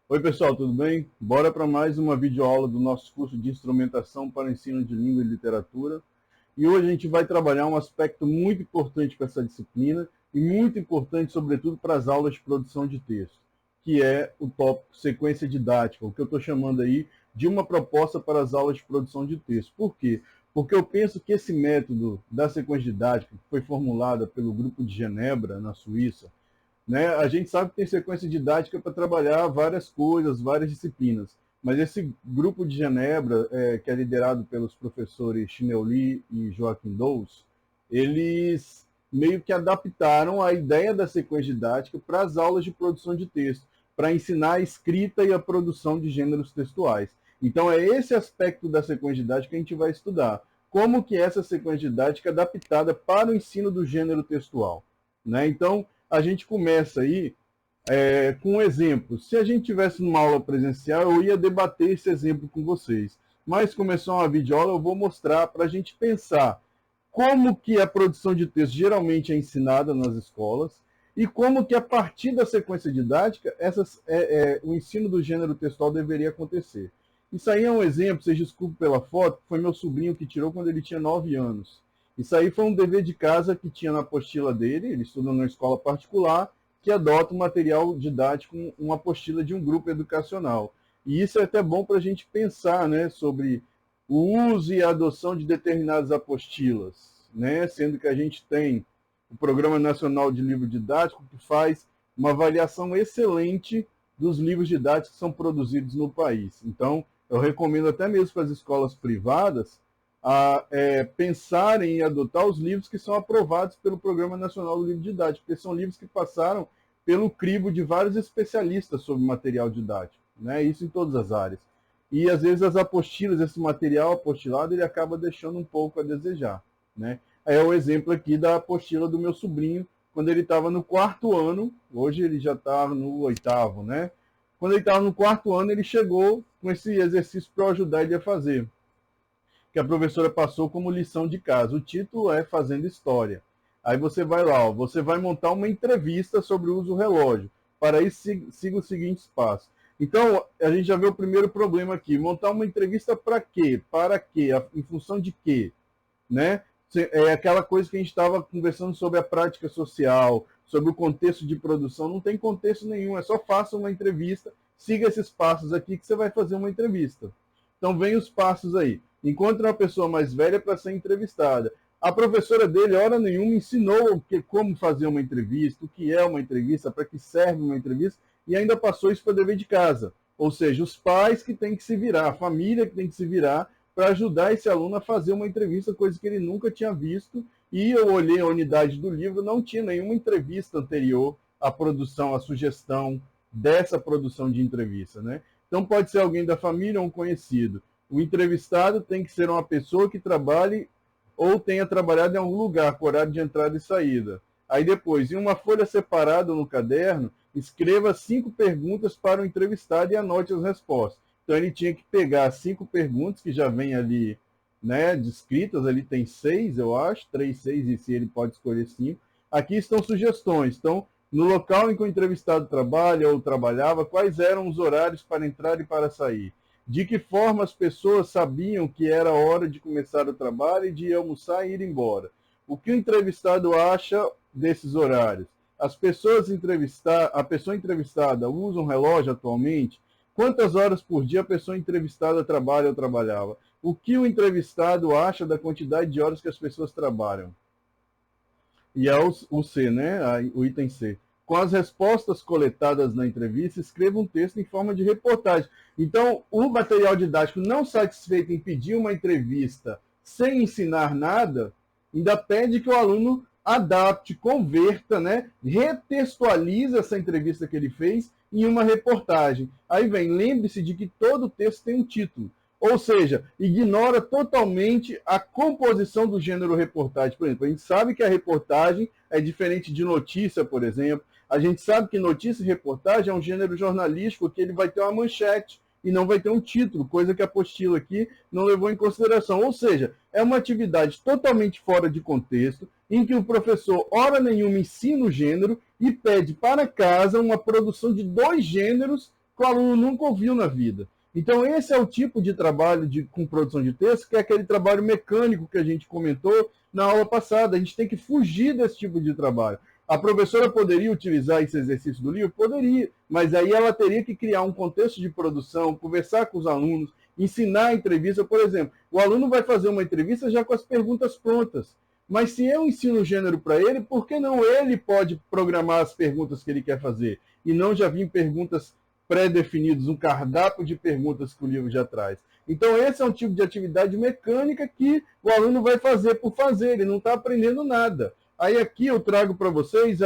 Oi, pessoal, tudo bem? Bora para mais uma videoaula do nosso curso de Instrumentação para o Ensino de Língua e Literatura. E hoje a gente vai trabalhar um aspecto muito importante para essa disciplina e muito importante, sobretudo, para as aulas de produção de texto, que é o tópico sequência didática, o que eu estou chamando aí de uma proposta para as aulas de produção de texto. Por quê? Porque eu penso que esse método da sequência didática, que foi formulada pelo Grupo de Genebra, na Suíça, né? A gente sabe que tem sequência didática para trabalhar várias coisas, várias disciplinas, mas esse grupo de Genebra, que é liderado pelos professores Chineu Li e Joaquim Dous, eles meio que adaptaram a ideia da sequência didática para as aulas de produção de texto, para ensinar a escrita e a produção de gêneros textuais. Então é esse aspecto da sequência didática que a gente vai estudar. Como que é essa sequência didática é adaptada para o ensino do gênero textual, né? Então, a gente começa aí com um exemplo. Se a gente tivesse numa aula presencial, eu ia debater esse exemplo com vocês. Mas começou uma videoaula, eu vou mostrar para a gente pensar como que a produção de texto geralmente é ensinada nas escolas e como que a partir da sequência didática o ensino do gênero textual deveria acontecer. Isso aí é um exemplo, vocês desculpem pela foto, foi meu sobrinho que tirou quando ele tinha 9 anos. Isso aí foi um dever de casa que tinha na apostila dele, ele estuda numa escola particular, que adota um material didático, uma apostila de um grupo educacional. E isso é até bom para a gente pensar, né, sobre o uso e a adoção de determinadas apostilas, né, sendo que a gente tem o Programa Nacional de Livro Didático, que faz uma avaliação excelente dos livros didáticos que são produzidos no país. Então, eu recomendo até mesmo para as escolas privadas pensarem em adotar os livros que são aprovados pelo Programa Nacional do Livro Didático, porque são livros que passaram pelo crivo de vários especialistas sobre material didático, né? Isso em todas as áreas. E às vezes as apostilas, esse material apostilado, ele acaba deixando um pouco a desejar, né? É o exemplo aqui da apostila do meu sobrinho, quando ele estava no 4º ano, hoje ele já está no 8º, né? Quando ele estava no 4º ano, ele chegou com esse exercício para ajudar ele a fazer, que a professora passou como lição de casa. O título é Fazendo História. Aí você vai lá, ó, você vai montar uma entrevista sobre o uso do relógio. Para isso, siga os seguintes passos. Então, a gente já vê o primeiro problema aqui. Montar uma entrevista para quê? Para quê? Em função de quê? Né? É aquela coisa que a gente estava conversando sobre a prática social, sobre o contexto de produção. Não tem contexto nenhum, é só faça uma entrevista, siga esses passos aqui que você vai fazer uma entrevista. Então, vem os passos aí. Encontre uma pessoa mais velha para ser entrevistada. A professora dele, hora nenhuma, ensinou como fazer uma entrevista, o que é uma entrevista, para que serve uma entrevista, e ainda passou isso para dever de casa. Ou seja, os pais que têm que se virar, a família que tem que se virar para ajudar esse aluno a fazer uma entrevista, coisa que ele nunca tinha visto. E eu olhei a unidade do livro, não tinha nenhuma entrevista anterior à produção, à sugestão dessa produção de entrevista, né? Então pode ser alguém da família ou um conhecido. O entrevistado tem que ser uma pessoa que trabalhe ou tenha trabalhado em algum lugar, com horário de entrada e saída. Aí depois, em uma folha separada no caderno, escreva 5 perguntas para o entrevistado e anote as respostas. Então ele tinha que pegar 5 perguntas que já vem ali, né, descritas, ali tem 6, eu acho, 3, 6, e se ele pode escolher 5. Aqui estão sugestões. Então, no local em que o entrevistado trabalha ou trabalhava, quais eram os horários para entrar e para sair? De que forma as pessoas sabiam que era hora de começar o trabalho e de almoçar e ir embora? O que o entrevistado acha desses horários? A pessoa entrevistada usa um relógio atualmente? Quantas horas por dia a pessoa entrevistada trabalha ou trabalhava? O que o entrevistado acha da quantidade de horas que as pessoas trabalham? E é o C, né? O item C. Com as respostas coletadas na entrevista, escreva um texto em forma de reportagem. Então, o material didático, não satisfeito em pedir uma entrevista sem ensinar nada, ainda pede que o aluno adapte, converta, né? Retextualize essa entrevista que ele fez em uma reportagem. Aí vem, lembre-se de que todo texto tem um título. Ou seja, ignora totalmente a composição do gênero reportagem. Por exemplo, a gente sabe que a reportagem é diferente de notícia, por exemplo. A gente sabe que notícia e reportagem é um gênero jornalístico que ele vai ter uma manchete e não vai ter um título, coisa que a apostila aqui não levou em consideração. Ou seja, é uma atividade totalmente fora de contexto, em que o professor, hora nenhuma, ensina o gênero e pede para casa uma produção de 2 gêneros que o aluno nunca ouviu na vida. Então, esse é o tipo de trabalho com produção de texto, que é aquele trabalho mecânico que a gente comentou na aula passada. A gente tem que fugir desse tipo de trabalho. A professora poderia utilizar esse exercício do livro? Poderia, mas aí ela teria que criar um contexto de produção, conversar com os alunos, ensinar a entrevista. Por exemplo, o aluno vai fazer uma entrevista já com as perguntas prontas. Mas se eu ensino o gênero para ele, por que não ele pode programar as perguntas que ele quer fazer? E não já vir perguntas pré-definidas, um cardápio de perguntas que o livro já traz. Então, esse é um tipo de atividade mecânica que o aluno vai fazer por fazer, ele não está aprendendo nada. Aí aqui eu trago para vocês,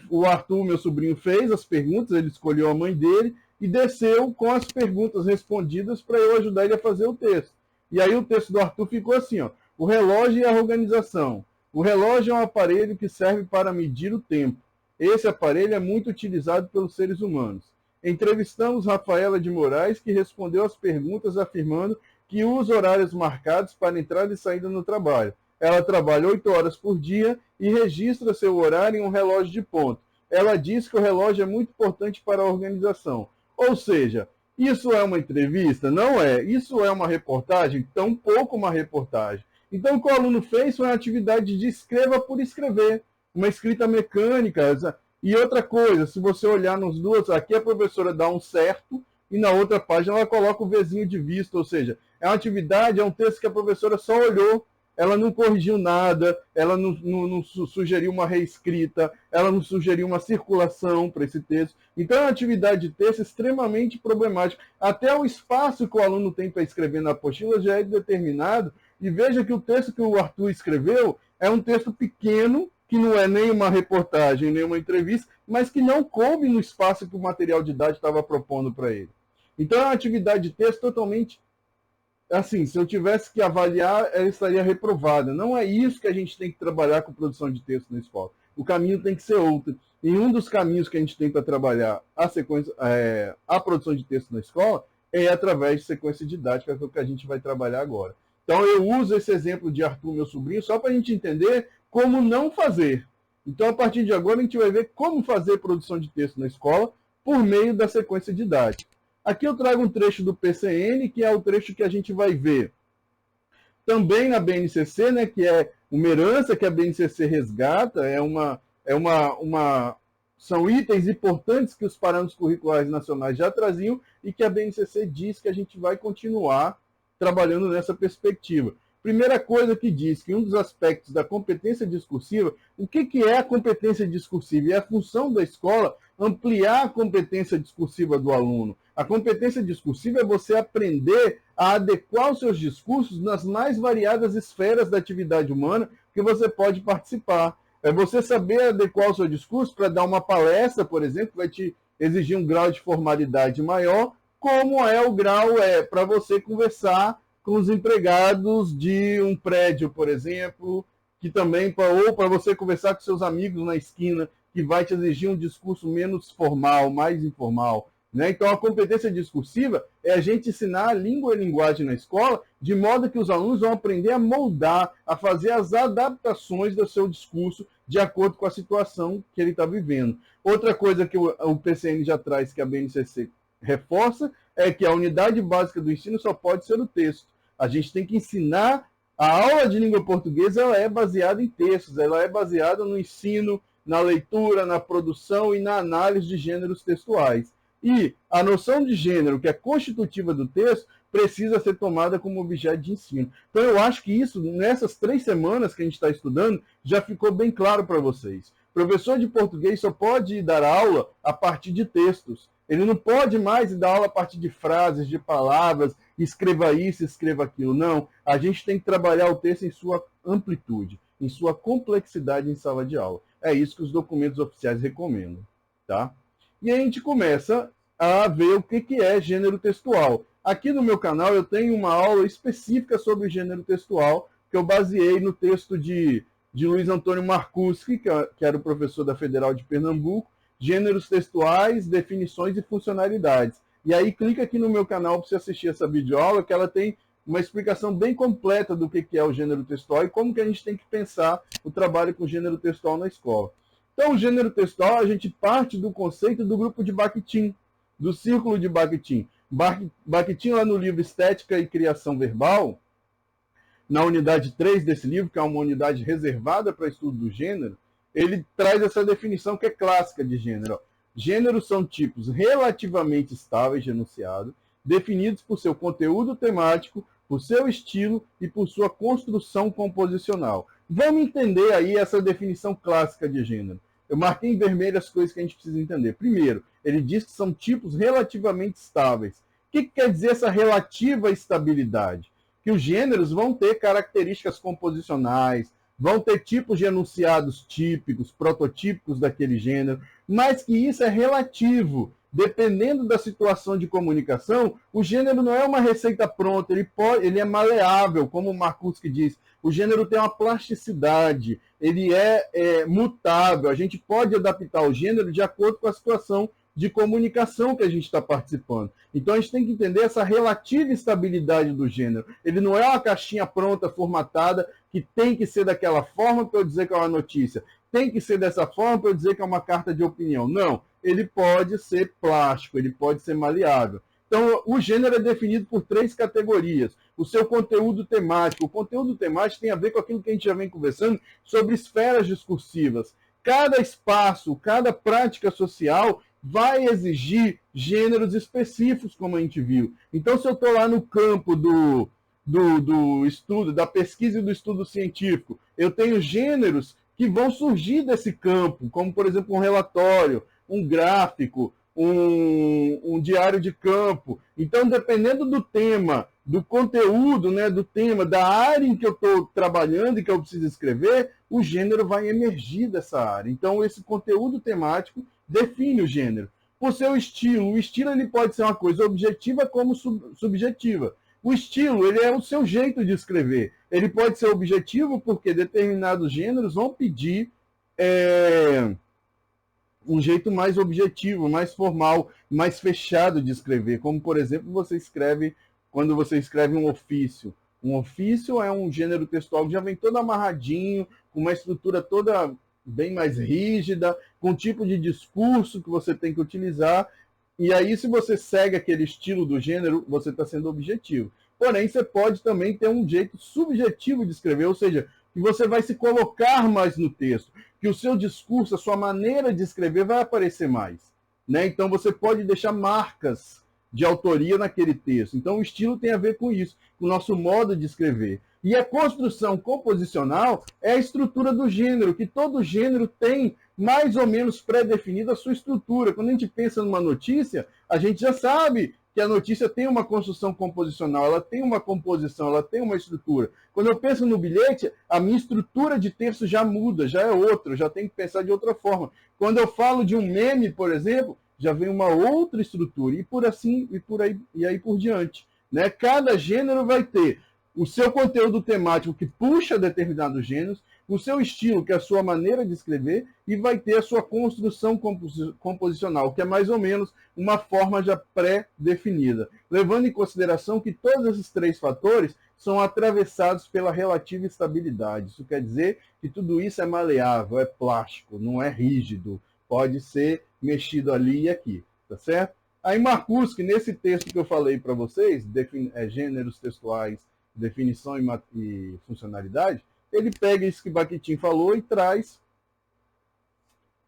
o Arthur, meu sobrinho, fez as perguntas, ele escolheu a mãe dele e desceu com as perguntas respondidas para eu ajudar ele a fazer o texto. E aí o texto do Arthur ficou assim, ó: o relógio e a organização. O relógio é um aparelho que serve para medir o tempo. Esse aparelho é muito utilizado pelos seres humanos. Entrevistamos Rafaela de Moraes, que respondeu às perguntas afirmando que usa horários marcados para entrada e saída no trabalho. Ela trabalha 8 horas por dia e registra seu horário em um relógio de ponto. Ela diz que o relógio é muito importante para a organização. Ou seja, isso é uma entrevista? Não é. Isso é uma reportagem? Tampouco uma reportagem. Então, o que o aluno fez foi uma atividade de escreva por escrever, uma escrita mecânica. E outra coisa, se você olhar nos duas, aqui a professora dá um certo e na outra página ela coloca o Vzinho de vista, ou seja, é uma atividade, é um texto que a professora só olhou, ela não corrigiu nada, ela não sugeriu uma reescrita, ela não sugeriu uma circulação para esse texto. Então é uma atividade de texto extremamente problemática. Até o espaço que o aluno tem para escrever na apostila já é determinado, e veja que o texto que o Arthur escreveu é um texto pequeno, que não é nem uma reportagem, nem uma entrevista, mas que não coube no espaço que o material didático estava propondo para ele. Então é uma atividade de texto totalmente, assim, se eu tivesse que avaliar, ela estaria reprovada. Não é isso que a gente tem que trabalhar com produção de texto na escola. O caminho tem que ser outro. E um dos caminhos que a gente tem para trabalhar a produção de texto na escola é através de sequência didática, que é o que a gente vai trabalhar agora. Então eu uso esse exemplo de Arthur, meu sobrinho, só para a gente entender como não fazer. Então, a partir de agora, a gente vai ver como fazer produção de texto na escola por meio da sequência didática. Aqui eu trago um trecho do PCN, que é o trecho que a gente vai ver também na BNCC, né, que é uma herança que a BNCC resgata, são itens importantes que os parâmetros curriculares nacionais já traziam e que a BNCC diz que a gente vai continuar trabalhando nessa perspectiva. Primeira coisa que diz que um dos aspectos da competência discursiva, o que é a competência discursiva? É a função da escola ampliar a competência discursiva do aluno. A competência discursiva é você aprender a adequar os seus discursos nas mais variadas esferas da atividade humana que você pode participar. É você saber adequar o seu discurso para dar uma palestra, por exemplo, que vai te exigir um grau de formalidade maior, como é o grau para você conversar com os empregados de um prédio, por exemplo, que também, ou para você conversar com seus amigos na esquina, que vai te exigir um discurso menos formal, mais informal. Né? Então, a competência discursiva é a gente ensinar a língua e linguagem na escola, de modo que os alunos vão aprender a moldar, a fazer as adaptações do seu discurso de acordo com a situação que ele está vivendo. Outra coisa que o PCN já traz, que a BNCC reforça, é que a unidade básica do ensino só pode ser o texto. A gente tem que ensinar, a aula de língua portuguesa ela é baseada em textos, ela é baseada no ensino, na leitura, na produção e na análise de gêneros textuais. E a noção de gênero, que é constitutiva do texto, precisa ser tomada como objeto de ensino. Então eu acho que isso, nessas 3 semanas que a gente está estudando, já ficou bem claro para vocês. O professor de português só pode dar aula a partir de textos. Ele não pode mais dar aula a partir de frases, de palavras, escreva isso, escreva aquilo. Não, a gente tem que trabalhar o texto em sua amplitude, em sua complexidade em sala de aula. É isso que os documentos oficiais recomendam. Tá? E aí a gente começa a ver o que é gênero textual. Aqui no meu canal eu tenho uma aula específica sobre gênero textual, que eu baseei no texto de Luiz Antônio Marcuski, que era o professor da Federal de Pernambuco, Gêneros Textuais, Definições e Funcionalidades. E aí clica aqui no meu canal para você assistir essa videoaula, que ela tem uma explicação bem completa do que é o gênero textual e como que a gente tem que pensar o trabalho com gênero textual na escola. Então, o gênero textual, a gente parte do conceito do grupo de Bakhtin. do círculo de Bakhtin. Bakhtin, lá no livro Estética e Criação Verbal, na unidade 3 desse livro, que é uma unidade reservada para estudo do gênero, ele traz essa definição que é clássica de gênero. Gêneros são tipos relativamente estáveis de enunciado, definidos por seu conteúdo temático, por seu estilo e por sua construção composicional. Vamos entender aí essa definição clássica de gênero. Eu marquei em vermelho as coisas que a gente precisa entender. Primeiro, ele diz que são tipos relativamente estáveis. O que quer dizer essa relativa estabilidade? Que os gêneros vão ter características composicionais, vão ter tipos de enunciados típicos, prototípicos daquele gênero, mas que isso é relativo. Dependendo da situação de comunicação, o gênero não é uma receita pronta, ele é maleável, como o Marcuski diz. O gênero tem uma plasticidade, ele é mutável. A gente pode adaptar o gênero de acordo com a situação de comunicação que a gente está participando. Então, a gente tem que entender essa relativa estabilidade do gênero. Ele não é uma caixinha pronta, formatada, que tem que ser daquela forma para eu dizer que é uma notícia. Tem que ser dessa forma para eu dizer que é uma carta de opinião. Não, ele pode ser plástico, ele pode ser maleável. Então, o gênero é definido por 3 categorias. O seu conteúdo temático. O conteúdo temático tem a ver com aquilo que a gente já vem conversando sobre esferas discursivas. Cada espaço, cada prática social vai exigir gêneros específicos, como a gente viu. Então, se eu estou lá no campo do estudo, da pesquisa e do estudo científico, eu tenho gêneros que vão surgir desse campo, como, por exemplo, um relatório, um gráfico, um diário de campo. Então, dependendo do tema, do conteúdo, né, do tema, da área em que eu estou trabalhando e que eu preciso escrever, o gênero vai emergir dessa área. Então, esse conteúdo temático define o gênero. Por seu estilo, o estilo ele pode ser uma coisa objetiva como subjetiva. O estilo ele é o seu jeito de escrever. Ele pode ser objetivo porque determinados gêneros vão pedir um jeito mais objetivo, mais formal, mais fechado de escrever. Como, por exemplo, quando você escreve um ofício. Um ofício é um gênero textual que já vem todo amarradinho, com uma estrutura toda bem mais rígida, com o tipo de discurso que você tem que utilizar. E aí, se você segue aquele estilo do gênero, você está sendo objetivo. Porém, você pode também ter um jeito subjetivo de escrever, ou seja, que você vai se colocar mais no texto, que o seu discurso, a sua maneira de escrever vai aparecer mais. Né? Então, você pode deixar marcas de autoria naquele texto. Então, o estilo tem a ver com isso, com o nosso modo de escrever. E a construção composicional é a estrutura do gênero, que todo gênero tem mais ou menos pré-definida a sua estrutura. Quando a gente pensa numa notícia, a gente já sabe que a notícia tem uma construção composicional, ela tem uma composição, ela tem uma estrutura. Quando eu penso no bilhete, a minha estrutura de texto já muda, já é outra, já tenho que pensar de outra forma. Quando eu falo de um meme, por exemplo, já vem uma outra estrutura, e por assim, e aí por diante. Né? Cada gênero vai ter o seu conteúdo temático que puxa determinados gêneros, o seu estilo, que é a sua maneira de escrever, e vai ter a sua construção composicional, que é mais ou menos uma forma já pré-definida, levando em consideração que todos esses 3 fatores são atravessados pela relativa estabilidade. Isso quer dizer que tudo isso é maleável, é plástico, não é rígido, pode ser mexido ali e aqui, tá certo? Aí Marcuski, nesse texto que eu falei para vocês, gêneros textuais, definição e funcionalidade, ele pega isso que Bakhtin falou e traz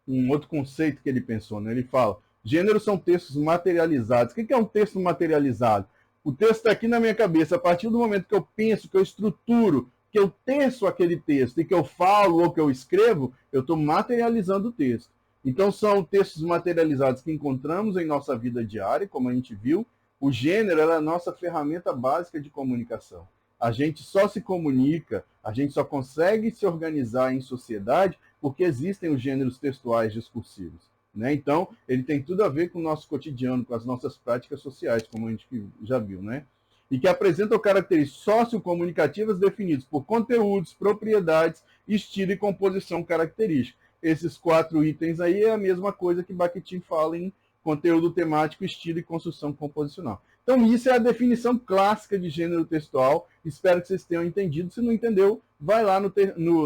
um outro conceito que ele pensou. Né? Ele fala, gêneros são textos materializados. O que é um texto materializado? O texto está aqui na minha cabeça. A partir do momento que eu penso, que eu estruturo, que eu teço aquele texto e que eu falo ou que eu escrevo, eu estou materializando o texto. Então, são textos materializados que encontramos em nossa vida diária, como a gente viu. O gênero é a nossa ferramenta básica de comunicação. A gente só se comunica, a gente só consegue se organizar em sociedade porque existem os gêneros textuais discursivos. Né? Então, ele tem tudo a ver com o nosso cotidiano, com as nossas práticas sociais, como a gente já viu. Né? E que apresentam características sociocomunicativas definidas por conteúdos, propriedades, estilo e composição característica. Esses 4 itens aí é a mesma coisa que Bakhtin fala em conteúdo temático, estilo e construção composicional. Então, isso é a definição clássica de gênero textual. Espero que vocês tenham entendido. Se não entendeu, vai lá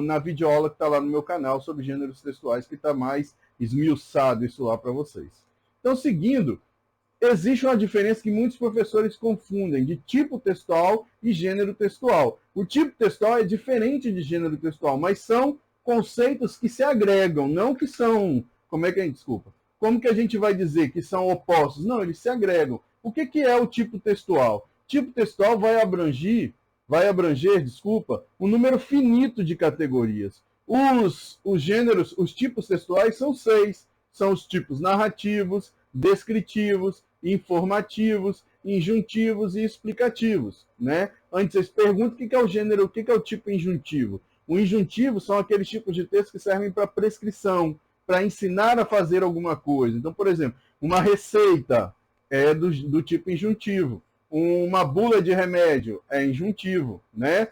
na videoaula que está lá no meu canal sobre gêneros textuais, que está mais esmiuçado isso lá para vocês. Então, seguindo, existe uma diferença que muitos professores confundem de tipo textual e gênero textual. O tipo textual é diferente de gênero textual, mas são conceitos que se agregam, não que são... Desculpa. Como que a gente vai dizer que são opostos? Não, eles se agregam. O que é o tipo textual? Tipo textual vai abranger, um número finito de categorias. Os gêneros, os tipos textuais são 6. São os tipos narrativos, descritivos, informativos, injuntivos e explicativos, né? Antes vocês perguntam o que é o gênero, o que é o tipo injuntivo. O injuntivo são aqueles tipos de texto que servem para prescrição, para ensinar a fazer alguma coisa. Então, por exemplo, uma receita é do tipo injuntivo, uma bula de remédio é injuntivo, né?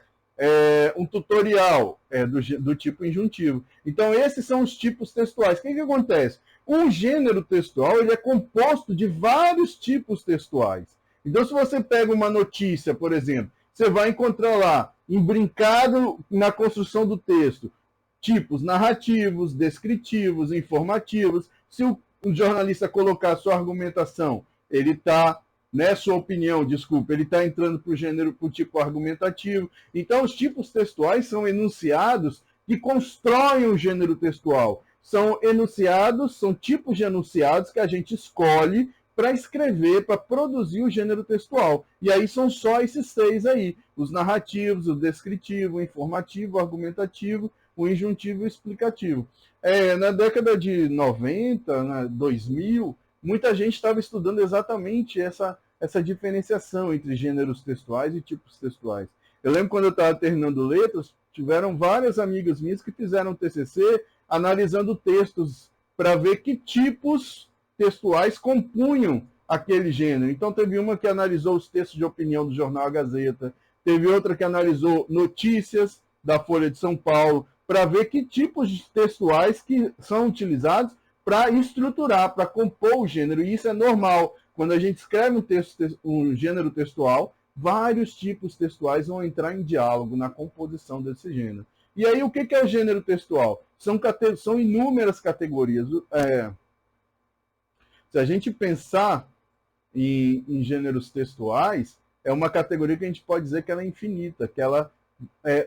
Um tutorial é do tipo injuntivo. Então, esses são os tipos textuais. O que acontece? Um gênero textual ele é composto de vários tipos textuais. Então, se você pega uma notícia, por exemplo, você vai encontrar lá, imbrincado na construção do texto, tipos narrativos, descritivos, informativos. Se o jornalista colocar sua argumentação, ele está, né, sua opinião, desculpa, ele está entrando para o gênero, para o tipo argumentativo. Então, os tipos textuais são enunciados que constroem o gênero textual. São enunciados, são tipos de enunciados que a gente escolhe para escrever, para produzir o gênero textual. E aí são só esses 6 aí: os narrativos, o descritivo, o informativo, o argumentativo, o injuntivo e o explicativo. Na década de 90, 2000, muita gente estava estudando exatamente essa diferenciação entre gêneros textuais e tipos textuais. Eu lembro quando eu estava terminando letras, tiveram várias amigas minhas que fizeram TCC analisando textos para ver que tipos textuais compunham aquele gênero. Então, teve uma que analisou os textos de opinião do jornal A Gazeta, teve outra que analisou notícias da Folha de São Paulo, para ver que tipos de textuais que são utilizados para estruturar, para compor o gênero. E isso é normal. Quando a gente escreve um gênero textual, vários tipos textuais vão entrar em diálogo na composição desse gênero. E aí, o que é o gênero textual? São inúmeras categorias. Se a gente pensar em gêneros textuais, é uma categoria que a gente pode dizer que ela é infinita, que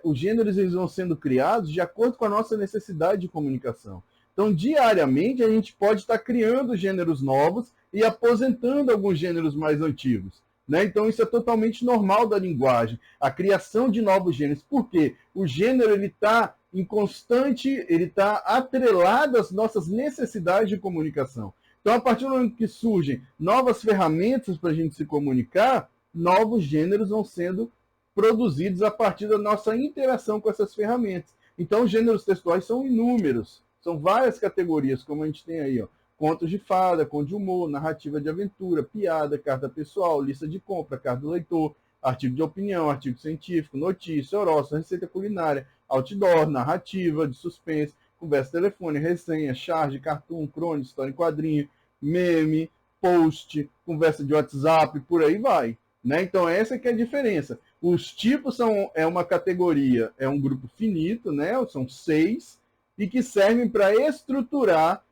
os gêneros eles vão sendo criados de acordo com a nossa necessidade de comunicação. Então, diariamente, a gente pode estar criando gêneros novos e aposentando alguns gêneros mais antigos, né? Então, isso é totalmente normal da linguagem, a criação de novos gêneros. Por quê? O gênero está em constante, ele está atrelado às nossas necessidades de comunicação. Então, a partir do momento que surgem novas ferramentas para a gente se comunicar, novos gêneros vão sendo produzidos a partir da nossa interação com essas ferramentas. Então, os gêneros textuais são inúmeros, são várias categorias, como a gente tem aí, ó: contos de fada, conto de humor, narrativa de aventura, piada, carta pessoal, lista de compra, carta do leitor, artigo de opinião, artigo científico, notícia, horóscopo, receita culinária, outdoor, narrativa de suspense, conversa telefone, resenha, charge, cartoon, crônica, história em quadrinho, meme, post, conversa de WhatsApp, por aí vai, né? Então, essa que é a diferença. Os tipos é uma categoria, é um grupo finito, né? São 6, e que servem para estruturar,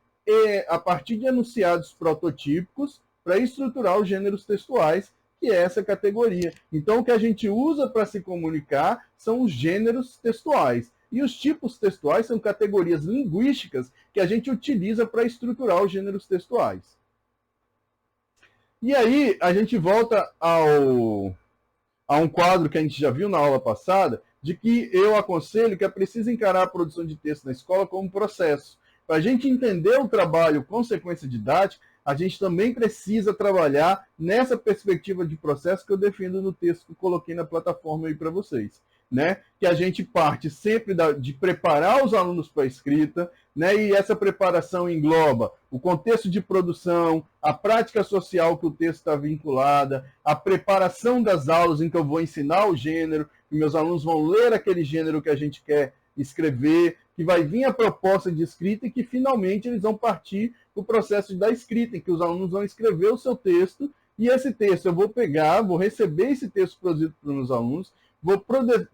a partir de enunciados prototípicos, para estruturar os gêneros textuais, que é essa categoria. Então, o que a gente usa para se comunicar são os gêneros textuais. E os tipos textuais são categorias linguísticas que a gente utiliza para estruturar os gêneros textuais. E aí, a gente volta a um quadro que a gente já viu na aula passada, de que eu aconselho que é preciso encarar a produção de texto na escola como um processo. Para a gente entender o trabalho com sequência didática, a gente também precisa trabalhar nessa perspectiva de processo que eu defendo no texto que eu coloquei na plataforma aí para vocês, né? Que a gente parte sempre de preparar os alunos para a escrita, né? E essa preparação engloba o contexto de produção, a prática social que o texto está vinculada, a preparação das aulas em que eu vou ensinar o gênero, que meus alunos vão ler aquele gênero que a gente quer escrever, que vai vir a proposta de escrita e que finalmente eles vão partir para o processo da escrita, em que os alunos vão escrever o seu texto, e esse texto eu vou pegar, vou receber esse texto produzido pelos meus alunos, vou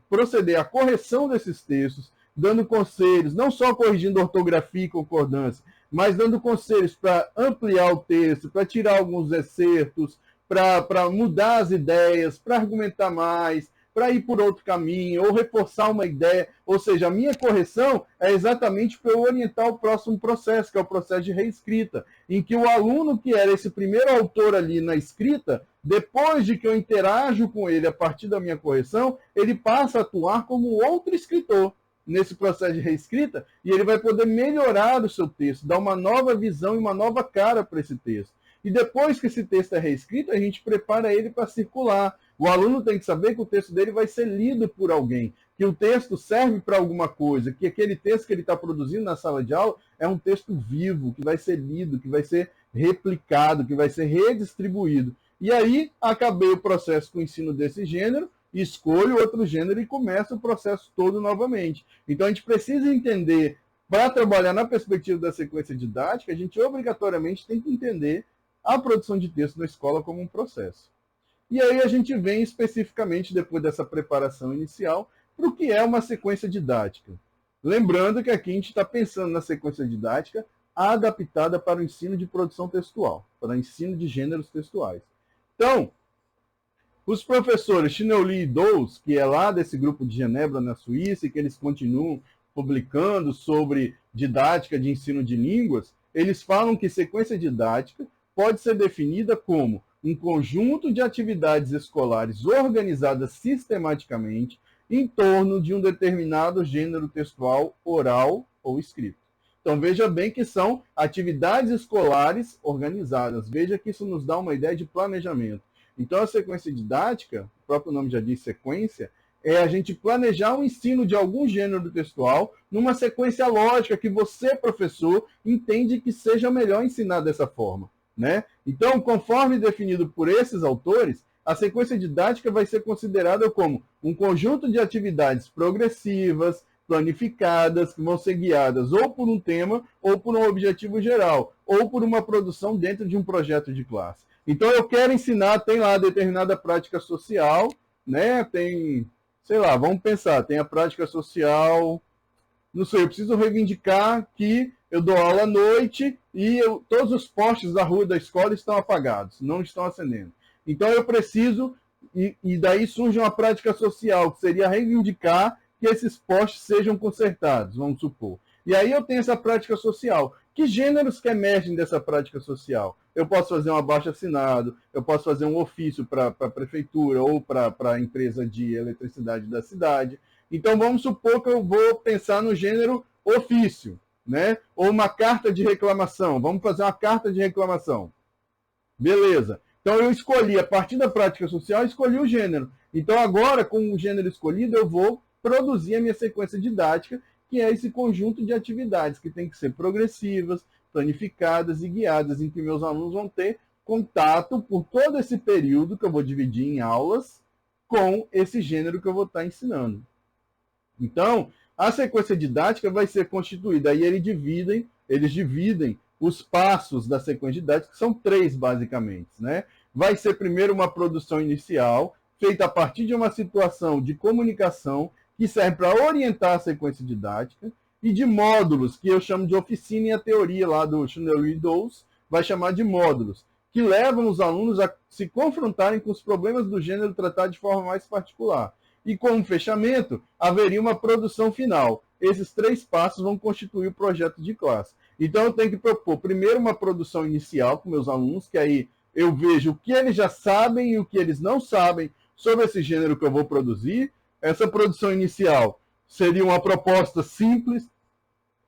proceder à correção desses textos, dando conselhos, não só corrigindo ortografia e concordância, mas dando conselhos para ampliar o texto, para tirar alguns excertos, para mudar as ideias, para argumentar mais, para ir por outro caminho, ou reforçar uma ideia. Ou seja, a minha correção é exatamente para eu orientar o próximo processo, que é o processo de reescrita, em que o aluno que era esse primeiro autor ali na escrita, depois de que eu interajo com ele a partir da minha correção, ele passa a atuar como outro escritor nesse processo de reescrita, e ele vai poder melhorar o seu texto, dar uma nova visão e uma nova cara para esse texto. E depois que esse texto é reescrito, a gente prepara ele para circular. O aluno tem que saber que o texto dele vai ser lido por alguém, que o texto serve para alguma coisa, que aquele texto que ele está produzindo na sala de aula é um texto vivo, que vai ser lido, que vai ser replicado, que vai ser redistribuído. E aí, acabei o processo com o ensino desse gênero, escolho outro gênero e começa o processo todo novamente. Então, a gente precisa entender, para trabalhar na perspectiva da sequência didática, a gente obrigatoriamente tem que entender a produção de texto na escola como um processo. E aí a gente vem especificamente, depois dessa preparação inicial, para o que é uma sequência didática. Lembrando que aqui a gente está pensando na sequência didática adaptada para o ensino de produção textual, para o ensino de gêneros textuais. Então, os professores Chinnery e Dawes, que é lá desse grupo de Genebra, na Suíça, e que eles continuam publicando sobre didática de ensino de línguas, eles falam que sequência didática pode ser definida como um conjunto de atividades escolares organizadas sistematicamente em torno de um determinado gênero textual oral ou escrito. Então, veja bem que são atividades escolares organizadas. Veja que isso nos dá uma ideia de planejamento. Então, a sequência didática, o próprio nome já diz sequência, é a gente planejar o ensino de algum gênero textual numa sequência lógica que você, professor, entende que seja melhor ensinar dessa forma, né? Então, conforme definido por esses autores, a sequência didática vai ser considerada como um conjunto de atividades progressivas, planificadas, que vão ser guiadas ou por um tema, ou por um objetivo geral, ou por uma produção dentro de um projeto de classe. Então, eu quero ensinar, tem lá determinada prática social, né? Tem, sei lá, vamos pensar, tem a prática social, não sei, eu preciso reivindicar que eu dou aula à noite e todos os postes da rua da escola estão apagados, não estão acendendo. Então, eu preciso, e daí surge uma prática social, que seria reivindicar que esses postes sejam consertados, vamos supor. E aí eu tenho essa prática social. Que gêneros que emergem dessa prática social? Eu posso fazer um abaixo-assinado, eu posso fazer um ofício para a prefeitura ou para a empresa de eletricidade da cidade. Então, vamos supor que eu vou pensar no gênero ofício, né? Ou uma carta de reclamação. Vamos fazer uma carta de reclamação. Beleza. Então, eu escolhi, a partir da prática social, escolhi o gênero. Então, agora, com o gênero escolhido, eu vou produzir a minha sequência didática, que é esse conjunto de atividades que tem que ser progressivas, planificadas e guiadas, em que meus alunos vão ter contato por todo esse período que eu vou dividir em aulas com esse gênero que eu vou estar ensinando. Então, a sequência didática vai ser constituída, aí eles dividem os passos da sequência didática, que são 3 basicamente, né? Vai ser primeiro uma produção inicial, feita a partir de uma situação de comunicação, que serve para orientar a sequência didática, e de módulos, que eu chamo de oficina, e a teoria lá do Chinnery e Dawes vai chamar de módulos, que levam os alunos a se confrontarem com os problemas do gênero tratado de forma mais particular. E como fechamento, haveria uma produção final. Esses 3 passos vão constituir o projeto de classe. Então, eu tenho que propor primeiro uma produção inicial com meus alunos, que aí eu vejo o que eles já sabem e o que eles não sabem sobre esse gênero que eu vou produzir. Essa produção inicial seria uma proposta simples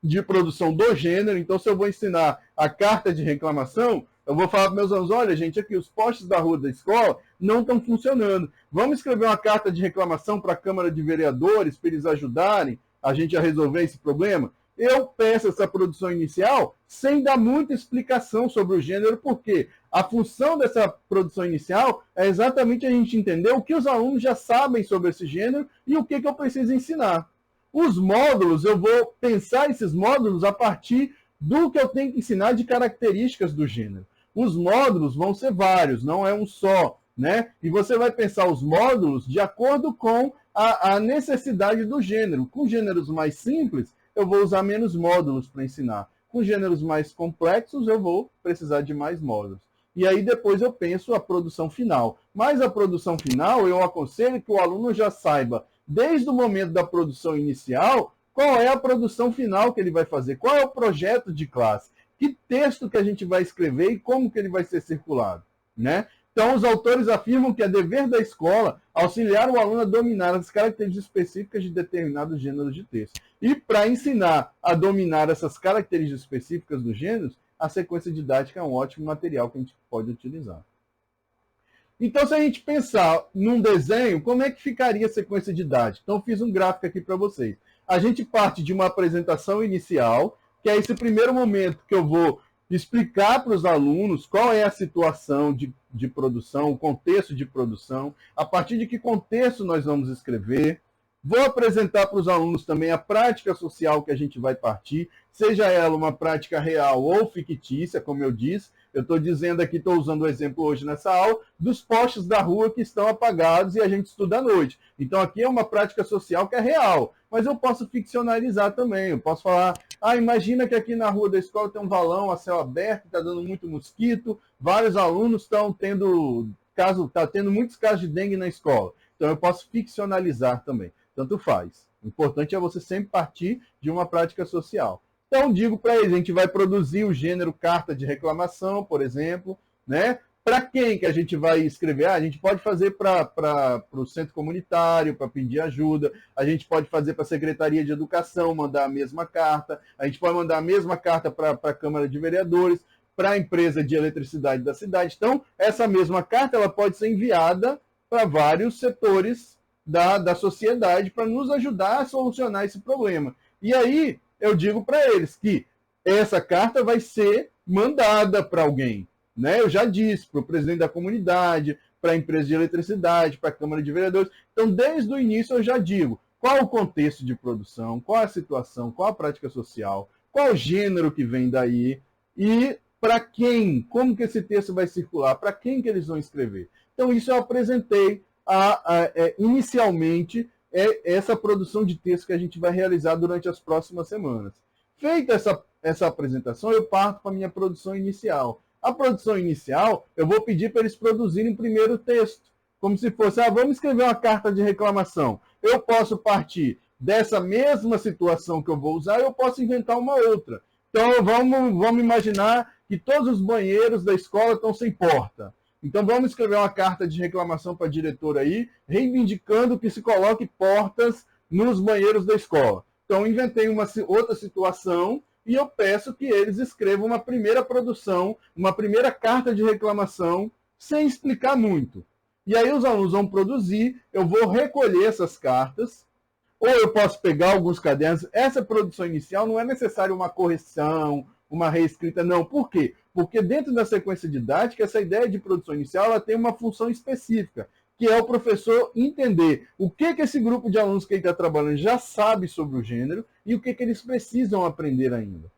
de produção do gênero. Então, se eu vou ensinar a carta de reclamação, eu vou falar para meus alunos, olha, gente, aqui os postes da rua da escola não estão funcionando. Vamos escrever uma carta de reclamação para a Câmara de Vereadores, para eles ajudarem a gente a resolver esse problema? Eu peço essa produção inicial sem dar muita explicação sobre o gênero, porque a função dessa produção inicial é exatamente a gente entender o que os alunos já sabem sobre esse gênero e o que eu preciso ensinar. Os módulos, eu vou pensar esses módulos a partir do que eu tenho que ensinar de características do gênero. Os módulos vão ser vários, não é um só, né? E você vai pensar os módulos de acordo com a necessidade do gênero. Com gêneros mais simples, eu vou usar menos módulos para ensinar. com gêneros mais complexos, eu vou precisar de mais módulos. E aí depois eu penso a produção final. Mas a produção final, eu aconselho que o aluno já saiba, desde o momento da produção inicial, qual é a produção final que ele vai fazer, qual é o projeto de classe, que texto que a gente vai escrever e como que ele vai ser circulado, né? Então, os autores afirmam que é dever da escola auxiliar o aluno a dominar as características específicas de determinados gêneros de texto. E para ensinar a dominar essas características específicas dos gêneros, a sequência didática é um ótimo material que a gente pode utilizar. Então, se a gente pensar num desenho, como é que ficaria a sequência didática? Então, eu fiz um gráfico aqui para vocês. A gente parte de uma apresentação inicial, que é esse primeiro momento que eu vou explicar para os alunos qual é a situação de produção, o contexto de produção, a partir de que contexto nós vamos escrever. Vou apresentar para os alunos também a prática social que a gente vai partir, seja ela uma prática real ou fictícia, como eu disse. Eu estou dizendo aqui, estou usando o exemplo hoje nessa aula, dos postes da rua que estão apagados e a gente estuda à noite. Então aqui é uma prática social que é real, mas eu posso ficcionalizar também. Eu posso falar, imagina que aqui na rua da escola tem um valão a céu aberto, está dando muito mosquito, vários alunos estão tendo muitos casos de dengue na escola. Então eu posso ficcionalizar também. Tanto faz. O importante é você sempre partir de uma prática social. Então, digo para eles, a gente vai produzir o gênero carta de reclamação, por exemplo, né? Para quem que a gente vai escrever? A gente pode fazer para o centro comunitário, para pedir ajuda, a gente pode fazer para a Secretaria de Educação, mandar a mesma carta, a gente pode mandar a mesma carta para a Câmara de Vereadores, para a empresa de eletricidade da cidade. Então, essa mesma carta ela pode ser enviada para vários setores da sociedade para nos ajudar a solucionar esse problema. E aí, eu digo para eles que essa carta vai ser mandada para alguém. Né? Eu já disse, para o presidente da comunidade, para a empresa de eletricidade, para a Câmara de Vereadores. Então, desde o início, eu já digo qual o contexto de produção, qual a situação, qual a prática social, qual o gênero que vem daí e para quem, como que esse texto vai circular, para quem que eles vão escrever. Então, isso eu apresentei inicialmente essa produção de texto que a gente vai realizar durante as próximas semanas. Feita essa apresentação, eu parto para a minha produção inicial. A produção inicial, eu vou pedir para eles produzirem primeiro o texto, como se fosse, vamos escrever uma carta de reclamação. Eu posso partir dessa mesma situação que eu vou usar, eu posso inventar uma outra. Então, vamos imaginar que todos os banheiros da escola estão sem porta. Então, vamos escrever uma carta de reclamação para a diretora aí, reivindicando que se coloque portas nos banheiros da escola. Então, inventei uma outra situação e eu peço que eles escrevam uma primeira produção, uma primeira carta de reclamação, sem explicar muito. E aí os alunos vão produzir, eu vou recolher essas cartas, ou eu posso pegar alguns cadernos. Essa produção inicial não é necessário uma correção, uma reescrita, não. Por quê? Porque dentro da sequência didática, essa ideia de produção inicial ela tem uma função específica, que é o professor entender o que esse grupo de alunos que ele está trabalhando já sabe sobre o gênero e o que eles precisam aprender ainda.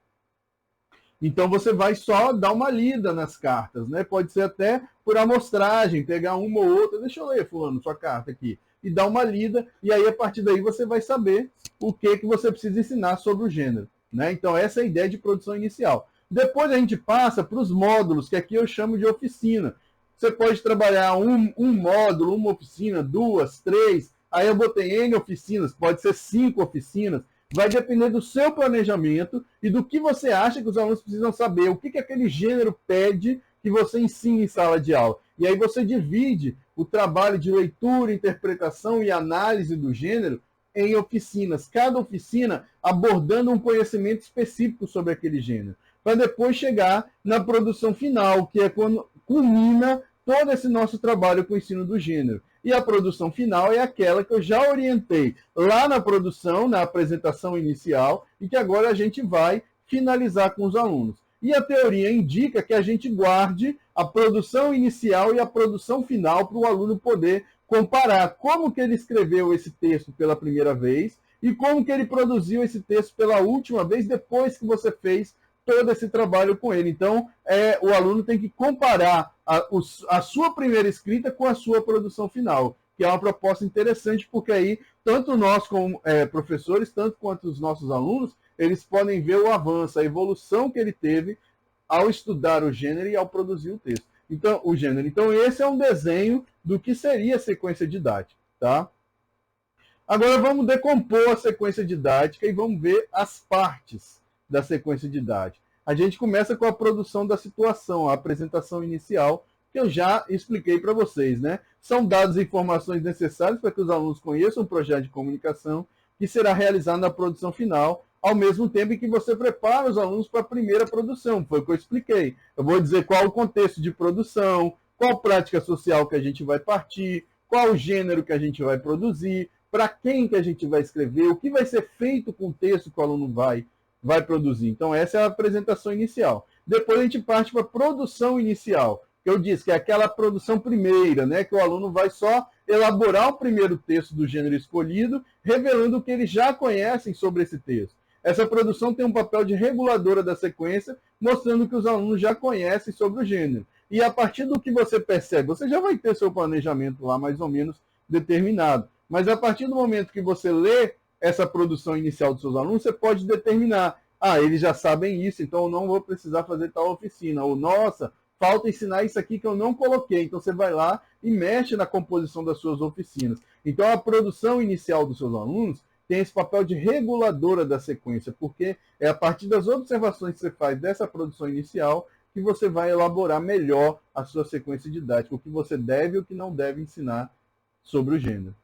Então, você vai só dar uma lida nas cartas, né? Pode ser até por amostragem, pegar uma ou outra, deixa eu ler, fulano, sua carta aqui, e dar uma lida, e aí, a partir daí, você vai saber o que você precisa ensinar sobre o gênero, né? Então, essa é a ideia de produção inicial. Depois, a gente passa para os módulos, que aqui eu chamo de oficina. Você pode trabalhar um módulo, uma oficina, 2, 3, aí eu botei N oficinas, pode ser 5 oficinas, vai depender do seu planejamento e do que você acha que os alunos precisam saber, o que aquele gênero pede que você ensine em sala de aula. E aí você divide o trabalho de leitura, interpretação e análise do gênero em oficinas, cada oficina abordando um conhecimento específico sobre aquele gênero, para depois chegar na produção final, que é quando culmina todo esse nosso trabalho com o ensino do gênero. E a produção final é aquela que eu já orientei lá na produção, na apresentação inicial, e que agora a gente vai finalizar com os alunos. E a teoria indica que a gente guarde a produção inicial e a produção final para o aluno poder comparar como que ele escreveu esse texto pela primeira vez e como que ele produziu esse texto pela última vez depois que você fez todo esse trabalho com ele. Então, o aluno tem que comparar a sua primeira escrita com a sua produção final, que é uma proposta interessante, porque aí, tanto nós como professores, tanto quanto os nossos alunos, eles podem ver o avanço, a evolução que ele teve ao estudar o gênero e ao produzir o texto. Então, o gênero. Então, esse é um desenho do que seria a sequência didática, tá? Agora vamos decompor a sequência didática e vamos ver as partes da sequência didática. A gente começa com a produção da situação, a apresentação inicial, que eu já expliquei para vocês, né? São dados e informações necessárias para que os alunos conheçam o projeto de comunicação, que será realizado na produção final, ao mesmo tempo em que você prepara os alunos para a primeira produção. Foi o que eu expliquei. Eu vou dizer qual o contexto de produção, qual prática social que a gente vai partir, qual o gênero que a gente vai produzir, para quem que a gente vai escrever, o que vai ser feito com o texto que o aluno vai produzir. Então, essa é a apresentação inicial. Depois a gente parte para a produção inicial, que eu disse que é aquela produção primeira, né, que o aluno vai só elaborar o primeiro texto do gênero escolhido, revelando o que eles já conhecem sobre esse texto. Essa produção tem um papel de reguladora da sequência, mostrando que os alunos já conhecem sobre o gênero. E a partir do que você percebe, você já vai ter seu planejamento lá mais ou menos determinado. Mas a partir do momento que você lê essa produção inicial dos seus alunos, você pode determinar, eles já sabem isso, então eu não vou precisar fazer tal oficina. Ou, nossa, falta ensinar isso aqui que eu não coloquei. Então você vai lá e mexe na composição das suas oficinas. Então a produção inicial dos seus alunos tem esse papel de reguladora da sequência, porque é a partir das observações que você faz dessa produção inicial que você vai elaborar melhor a sua sequência didática, o que você deve e o que não deve ensinar sobre o gênero.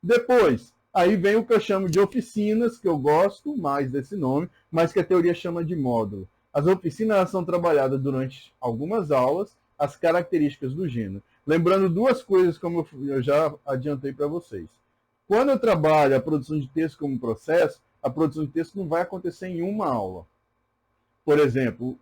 Depois, aí vem o que eu chamo de oficinas, que eu gosto mais desse nome, mas que a teoria chama de módulo. As oficinas são trabalhadas durante algumas aulas, as características do gênero. Lembrando duas coisas, como eu já adiantei para vocês. Quando eu trabalho a produção de texto como processo, a produção de texto não vai acontecer em uma aula. Por exemplo,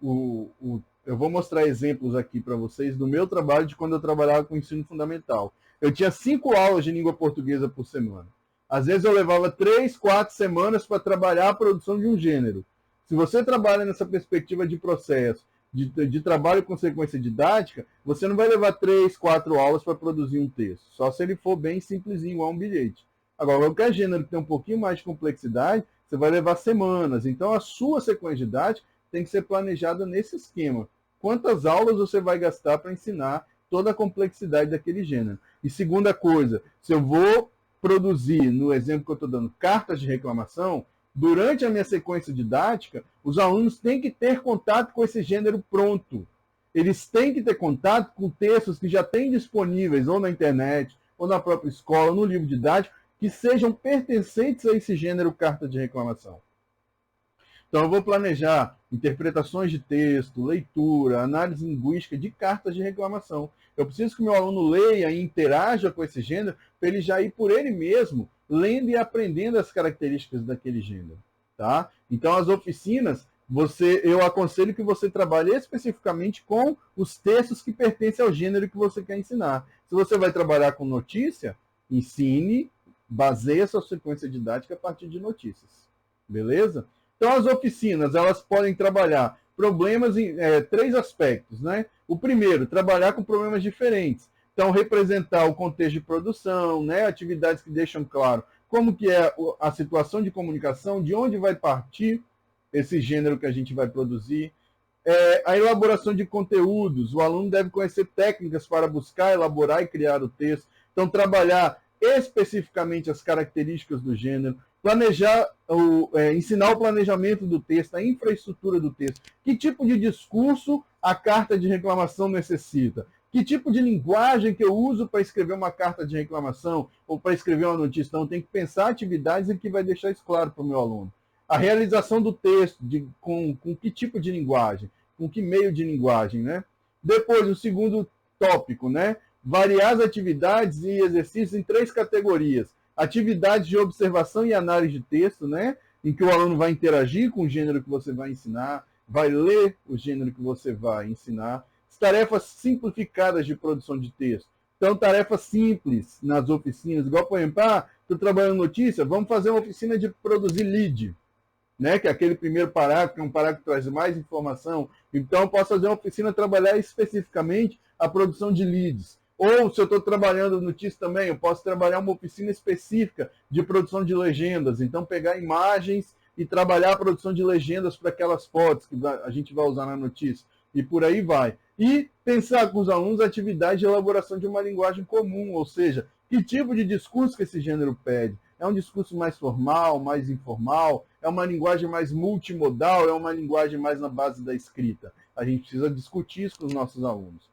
eu vou mostrar exemplos aqui para vocês do meu trabalho de quando eu trabalhava com ensino fundamental. Eu tinha 5 aulas de língua portuguesa por semana. Às vezes eu levava 3, 4 semanas para trabalhar a produção de um gênero. Se você trabalha nessa perspectiva de processo, de trabalho com sequência didática, você não vai levar 3, 4 aulas para produzir um texto. Só se ele for bem simplesinho, igual um bilhete. Agora, qualquer gênero que tem um pouquinho mais de complexidade, você vai levar semanas. Então, a sua sequência didática tem que ser planejada nesse esquema. Quantas aulas você vai gastar para ensinar toda a complexidade daquele gênero? E segunda coisa, se eu vou produzir, no exemplo que eu estou dando, cartas de reclamação, durante a minha sequência didática, os alunos têm que ter contato com esse gênero pronto. Eles têm que ter contato com textos que já têm disponíveis, ou na internet, ou na própria escola, no livro didático, que sejam pertencentes a esse gênero carta de reclamação. Então, eu vou planejar interpretações de texto, leitura, análise linguística de cartas de reclamação. Eu preciso que o meu aluno leia e interaja com esse gênero para ele já ir por ele mesmo, lendo e aprendendo as características daquele gênero. Tá? Então, as oficinas, eu aconselho que você trabalhe especificamente com os textos que pertencem ao gênero que você quer ensinar. Se você vai trabalhar com notícia, ensine, baseie a sua sequência didática a partir de notícias. Beleza? Então, as oficinas, elas podem trabalhar problemas em 3 aspectos, né? O primeiro, trabalhar com problemas diferentes. Então, representar o contexto de produção, né? Atividades que deixam claro como que é a situação de comunicação, de onde vai partir esse gênero que a gente vai produzir. A elaboração de conteúdos, o aluno deve conhecer técnicas para buscar, elaborar e criar o texto. Então, trabalhar especificamente as características do gênero, planejar, ensinar o planejamento do texto, a infraestrutura do texto, que tipo de discurso a carta de reclamação necessita, que tipo de linguagem que eu uso para escrever uma carta de reclamação ou para escrever uma notícia. Então, eu tenho que pensar atividades em que vai deixar isso claro para o meu aluno. A realização do texto, com que tipo de linguagem, com que meio de linguagem, né? Depois, o segundo tópico, né? Variar as atividades e exercícios em 3 categorias. Atividades de observação e análise de texto, né? Em que o aluno vai interagir com o gênero que você vai ensinar, vai ler o gênero que você vai ensinar. Tarefas simplificadas de produção de texto. Então, tarefas simples nas oficinas, igual, por exemplo, estou trabalhando notícia, vamos fazer uma oficina de produzir lead, né? Que é aquele primeiro parágrafo, que é um parágrafo que traz mais informação. Então, eu posso fazer uma oficina trabalhar especificamente a produção de leads. Ou, se eu estou trabalhando notícia também, eu posso trabalhar uma oficina específica de produção de legendas. Então, pegar imagens e trabalhar a produção de legendas para aquelas fotos que a gente vai usar na notícia, e por aí vai. E pensar com os alunos a atividade de elaboração de uma linguagem comum, ou seja, que tipo de discurso que esse gênero pede? É um discurso mais formal, mais informal? É uma linguagem mais multimodal? É uma linguagem mais na base da escrita? A gente precisa discutir isso com os nossos alunos.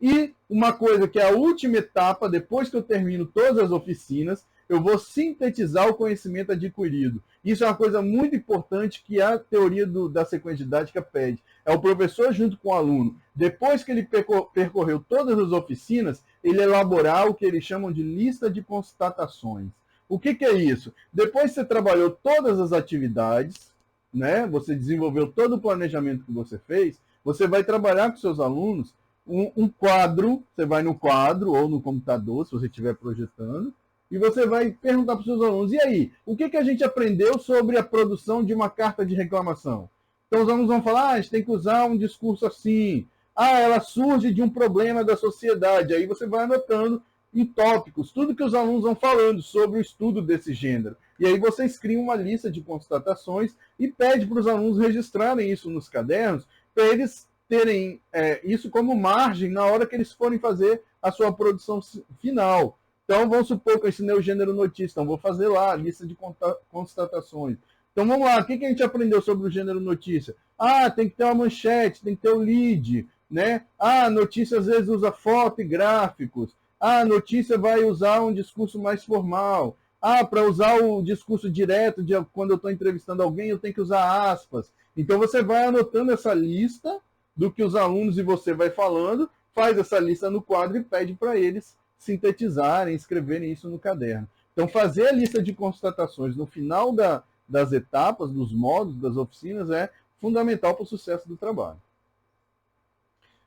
E uma coisa que é a última etapa, depois que eu termino todas as oficinas, eu vou sintetizar o conhecimento adquirido. Isso é uma coisa muito importante que a teoria da sequência didática pede. É o professor junto com o aluno, depois que ele percorreu todas as oficinas, ele elaborar o que eles chamam de lista de constatações. O que é isso? Depois que você trabalhou todas as atividades, né, você desenvolveu todo o planejamento que você fez, você vai trabalhar com seus alunos um quadro, você vai no quadro ou no computador, se você estiver projetando, e você vai perguntar para os seus alunos, e aí, o que a gente aprendeu sobre a produção de uma carta de reclamação? Então os alunos vão falar, a gente tem que usar um discurso assim, ela surge de um problema da sociedade, aí você vai anotando em tópicos, tudo que os alunos vão falando sobre o estudo desse gênero. E aí vocês criam uma lista de constatações e pede para os alunos registrarem isso nos cadernos, para eles terem isso como margem na hora que eles forem fazer a sua produção final. Então, vamos supor que eu ensinei o gênero notícia, então vou fazer lá a lista de constatações. Então, vamos lá, o que a gente aprendeu sobre o gênero notícia? Tem que ter uma manchete, tem que ter o lead, né? A notícia às vezes usa foto e gráficos. A notícia vai usar um discurso mais formal. Para usar o discurso direto, quando eu estou entrevistando alguém, eu tenho que usar aspas. Então, você vai anotando essa lista do que os alunos e você vai falando, faz essa lista no quadro e pede para eles sintetizarem, escreverem isso no caderno. Então, fazer a lista de constatações no final das etapas, dos módulos, das oficinas, é fundamental para o sucesso do trabalho.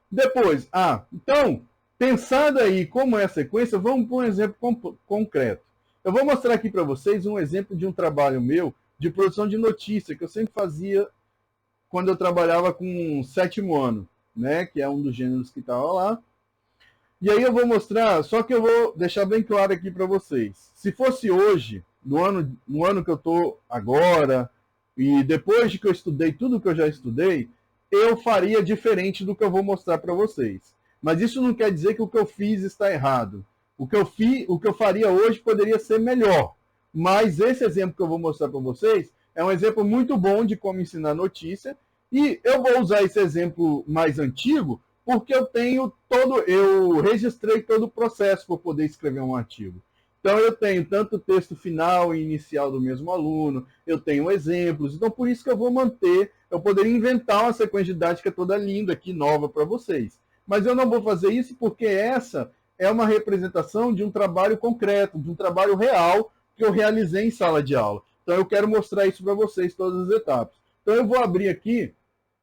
Depois, então, pensando aí como é a sequência, vamos para um exemplo concreto. Eu vou mostrar aqui para vocês um exemplo de um trabalho meu de produção de notícia, que eu sempre fazia quando eu trabalhava com o 7º ano, né, que é um dos gêneros que estava lá. E aí eu vou mostrar, só que eu vou deixar bem claro aqui para vocês. Se fosse hoje, no ano que eu estou agora, e depois de que eu estudei tudo que eu já estudei, eu faria diferente do que eu vou mostrar para vocês. Mas isso não quer dizer que o que eu fiz está errado. O que eu faria hoje poderia ser melhor. Mas esse exemplo que eu vou mostrar para vocês é um exemplo muito bom de como ensinar notícia. E eu vou usar esse exemplo mais antigo, porque eu registrei todo o processo para poder escrever um artigo. Então, eu tenho tanto o texto final e inicial do mesmo aluno, eu tenho exemplos, então por isso que eu vou manter, eu poderia inventar uma sequência didática toda linda aqui, nova para vocês. Mas eu não vou fazer isso porque essa é uma representação de um trabalho concreto, de um trabalho real que eu realizei em sala de aula. Então, eu quero mostrar isso para vocês, todas as etapas. Então, eu vou abrir aqui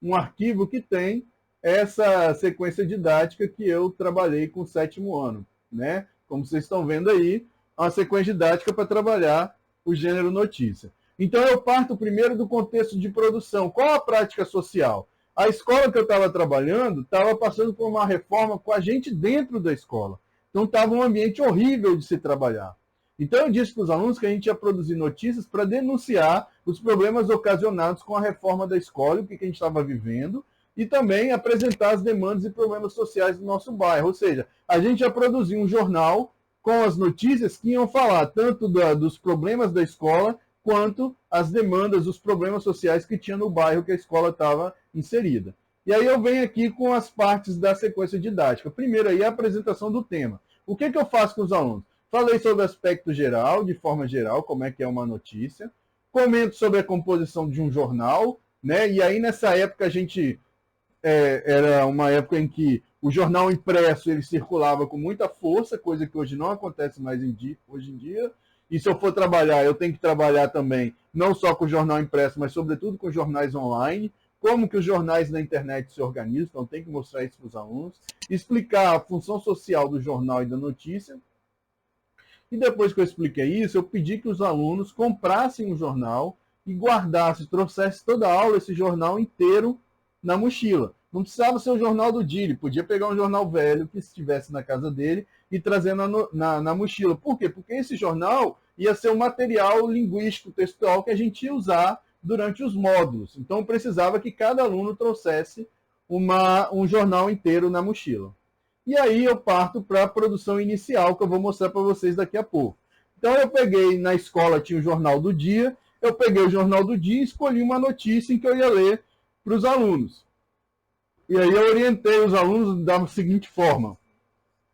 um arquivo que tem essa sequência didática que eu trabalhei com o 7º ano, né? Como vocês estão vendo aí, uma sequência didática para trabalhar o gênero notícia. Então, eu parto primeiro do contexto de produção. Qual a prática social? A escola que eu estava trabalhando estava passando por uma reforma com a gente dentro da escola. Então, estava um ambiente horrível de se trabalhar. Então, eu disse para os alunos que a gente ia produzir notícias para denunciar os problemas ocasionados com a reforma da escola, o que a gente estava vivendo, e também apresentar as demandas e problemas sociais do nosso bairro. Ou seja, a gente ia produzir um jornal com as notícias que iam falar tanto dos problemas da escola, quanto as demandas, os problemas sociais que tinha no bairro que a escola estava inserida. E aí eu venho aqui com as partes da sequência didática. Primeiro aí a apresentação do tema. O que eu faço com os alunos? Falei sobre o aspecto geral, de forma geral, como é que é uma notícia. Comento sobre a composição de um jornal, né? E aí nessa época a gente era uma época em que o jornal impresso ele circulava com muita força, coisa que hoje não acontece mais hoje em dia. E se eu for trabalhar, eu tenho que trabalhar também não só com o jornal impresso, mas sobretudo com jornais online, como que os jornais na internet se organizam, então tem que mostrar isso para os alunos, explicar a função social do jornal e da notícia. E depois que eu expliquei isso, eu pedi que os alunos comprassem um jornal e guardassem, trouxessem toda a aula esse jornal inteiro na mochila. Não precisava ser o jornal do dia, ele podia pegar um jornal velho que estivesse na casa dele e trazer na mochila. Por quê? Porque esse jornal ia ser um material linguístico textual que a gente ia usar durante os módulos. Então, precisava que cada aluno trouxesse um jornal inteiro na mochila. E aí eu parto para a produção inicial, que eu vou mostrar para vocês daqui a pouco. Então, eu peguei, na escola tinha o Jornal do Dia, eu peguei o Jornal do Dia e escolhi uma notícia em que eu ia ler para os alunos. E aí eu orientei os alunos da seguinte forma: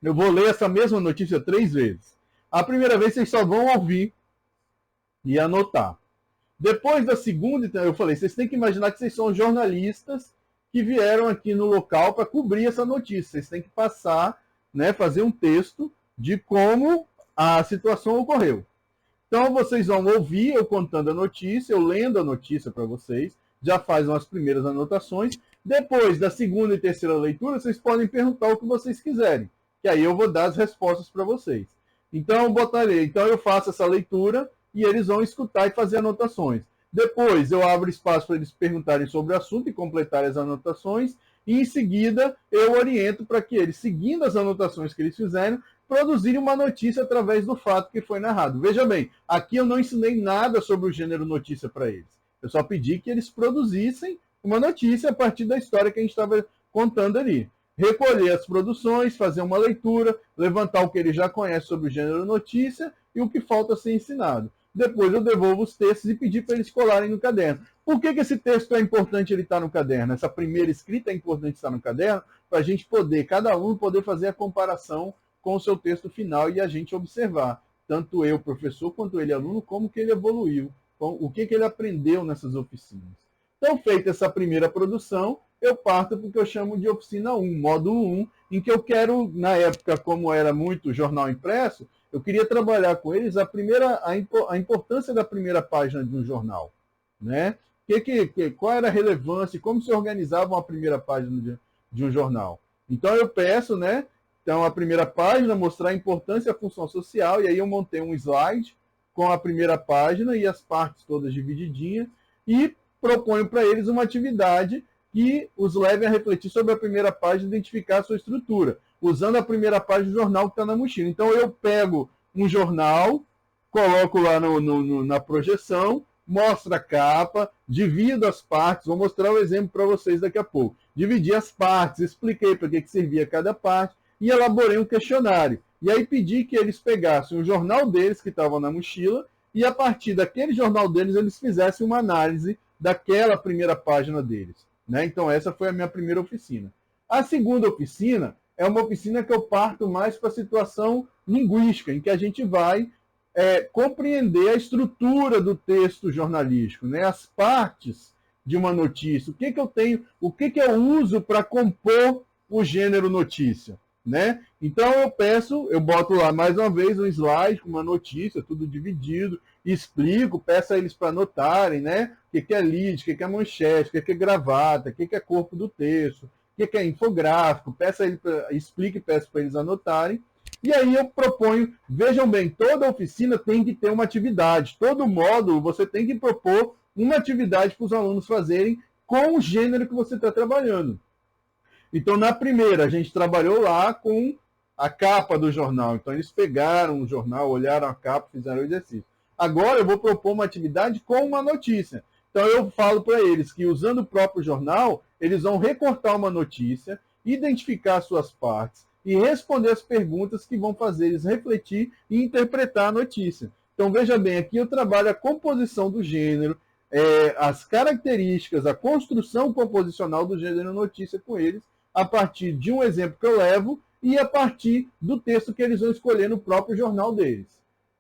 eu vou ler essa mesma notícia 3 vezes. A primeira vez vocês só vão ouvir e anotar. Depois da segunda, então, eu falei, vocês têm que imaginar que vocês são jornalistas que vieram aqui no local para cobrir essa notícia. Vocês têm que passar, né, fazer um texto de como a situação ocorreu. Então, vocês vão ouvir eu contando a notícia, eu lendo a notícia para vocês, já fazem as primeiras anotações. Depois da segunda e terceira leitura, vocês podem perguntar o que vocês quiserem, que aí eu vou dar as respostas para vocês. Então, eu faço essa leitura e eles vão escutar e fazer anotações. Depois, eu abro espaço para eles perguntarem sobre o assunto e completarem as anotações. E, em seguida, eu oriento para que eles, seguindo as anotações que eles fizeram, produzirem uma notícia através do fato que foi narrado. Veja bem, aqui eu não ensinei nada sobre o gênero notícia para eles. Eu só pedi que eles produzissem uma notícia a partir da história que a gente estava contando ali. Recolher as produções, fazer uma leitura, levantar o que eles já conhecem sobre o gênero notícia e o que falta ser ensinado. Depois eu devolvo os textos e pedi para eles colarem no caderno. Por que esse texto é importante ele estar no caderno? Essa primeira escrita é importante estar no caderno para a gente poder, cada aluno poder fazer a comparação com o seu texto final e a gente observar, tanto eu, professor, quanto ele, aluno, como que ele evoluiu, o que ele aprendeu nessas oficinas. Então, feita essa primeira produção, eu parto para o que eu chamo de oficina 1, módulo 1, em que eu quero, na época, como era muito jornal impresso, eu queria trabalhar com eles a importância da primeira página de um jornal, né? Qual era a relevância, como se organizava a primeira página de um jornal. Então eu peço, né? Então a primeira página, mostrar a importância e a função social, e aí eu montei um slide com a primeira página e as partes todas divididinhas, e proponho para eles uma atividade que os leve a refletir sobre a primeira página e identificar a sua estrutura, usando a primeira página do jornal que está na mochila. Então eu pego um jornal, coloco lá na projeção, mostro a capa, divido as partes, vou mostrar o exemplo para vocês daqui a pouco. Dividi as partes, expliquei para que servia cada parte e elaborei um questionário. E aí pedi que eles pegassem o jornal deles que estava na mochila e a partir daquele jornal deles eles fizessem uma análise daquela primeira página deles, né? Então essa foi a minha primeira oficina. A segunda oficina é uma oficina que eu parto mais para a situação linguística, em que a gente vai compreender a estrutura do texto jornalístico, né? As partes de uma notícia, o que eu tenho, o que eu uso para compor o gênero notícia, né? Então eu boto lá mais uma vez um slide com uma notícia, tudo dividido, explico, peço a eles para anotarem, né? O que é lead, o que é manchete, o que é gravata, o que é corpo do texto, o que é infográfico, explique e peço para eles anotarem. E aí eu proponho, vejam bem, toda oficina tem que ter uma atividade, todo módulo você tem que propor uma atividade para os alunos fazerem com o gênero que você está trabalhando. Então, na primeira, a gente trabalhou lá com a capa do jornal. Então, eles pegaram o jornal, olharam a capa, fizeram o exercício. Agora, eu vou propor uma atividade com uma notícia. Então, eu falo para eles que, usando o próprio jornal, eles vão recortar uma notícia, identificar suas partes e responder as perguntas que vão fazer eles refletir e interpretar a notícia. Então, veja bem, aqui eu trabalho a composição do gênero, as características, a construção composicional do gênero notícia com eles, a partir de um exemplo que eu levo e a partir do texto que eles vão escolher no próprio jornal deles.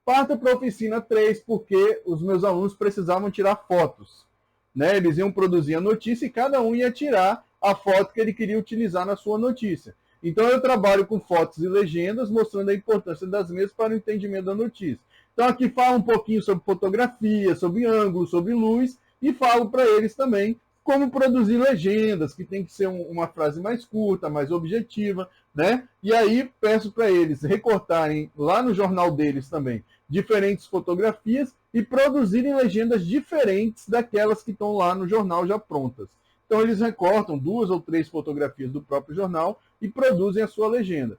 Parto para a oficina 3, porque os meus alunos precisavam tirar fotos, né? Eles iam produzir a notícia e cada um ia tirar a foto que ele queria utilizar na sua notícia. Então eu trabalho com fotos e legendas, mostrando a importância das mesmas para o entendimento da notícia. Então aqui falo um pouquinho sobre fotografia, sobre ângulo, sobre luz, e falo para eles também como produzir legendas, que tem que ser uma frase mais curta, mais objetiva, né? E aí peço para eles recortarem lá no jornal deles também diferentes fotografias e produzirem legendas diferentes daquelas que estão lá no jornal já prontas. Então eles recortam 2 ou 3 fotografias do próprio jornal e produzem a sua legenda.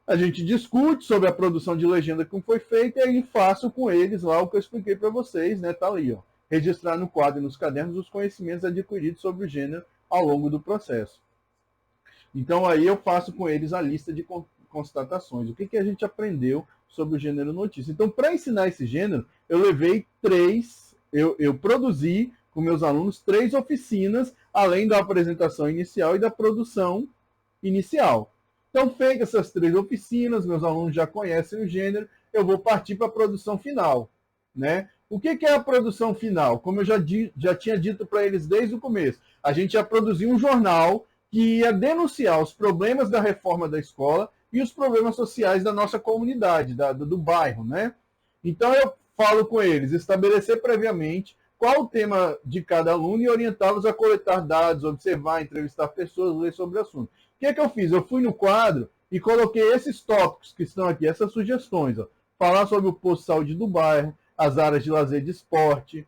A gente discute sobre a produção de legenda que foi feita e aí faço com eles lá o que eu expliquei para vocês, né? Tá ali, ó. Registrar no quadro e nos cadernos os conhecimentos adquiridos sobre o gênero ao longo do processo. Então aí eu faço com eles a lista de constatações. O que, que a gente aprendeu sobre o gênero notícia. Então, para ensinar esse gênero, eu levei eu produzi com meus alunos 3 oficinas, além da apresentação inicial e da produção inicial. Então, feitas essas 3 oficinas, meus alunos já conhecem o gênero, eu vou partir para a produção final, né? O que é a produção final? Como eu já tinha dito para eles desde o começo, a gente ia produzir um jornal que ia denunciar os problemas da reforma da escola e os problemas sociais da nossa comunidade, do bairro, né? Então eu falo com eles, estabelecer previamente qual o tema de cada aluno e orientá-los a coletar dados, observar, entrevistar pessoas, ler sobre o assunto. O que é que eu fiz? Eu fui no quadro e coloquei esses tópicos que estão aqui, essas sugestões. Ó. Falar sobre o posto de saúde do bairro, as áreas de lazer e de esporte,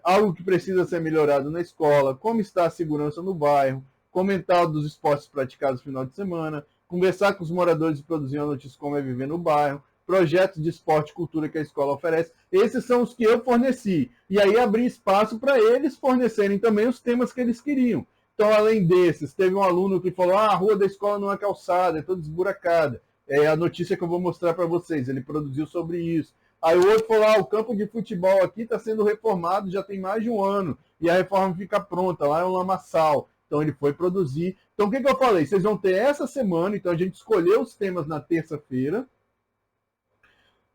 algo que precisa ser melhorado na escola, como está a segurança no bairro, comentar dos esportes praticados no final de semana, conversar com os moradores e produzir uma notícia como é viver no bairro, projetos de esporte e cultura que a escola oferece. Esses são os que eu forneci. E aí abri espaço para eles fornecerem também os temas que eles queriam. Então, além desses, teve um aluno que falou, a rua da escola não é calçada, é toda esburacada. É a notícia que eu vou mostrar para vocês. Ele produziu sobre isso. Aí o outro falou, o campo de futebol aqui está sendo reformado já tem mais de um ano. E a reforma fica pronta, lá é um lamaçal. Então ele foi produzir. Então o que eu falei? Vocês vão ter essa semana, então a gente escolheu os temas na terça-feira.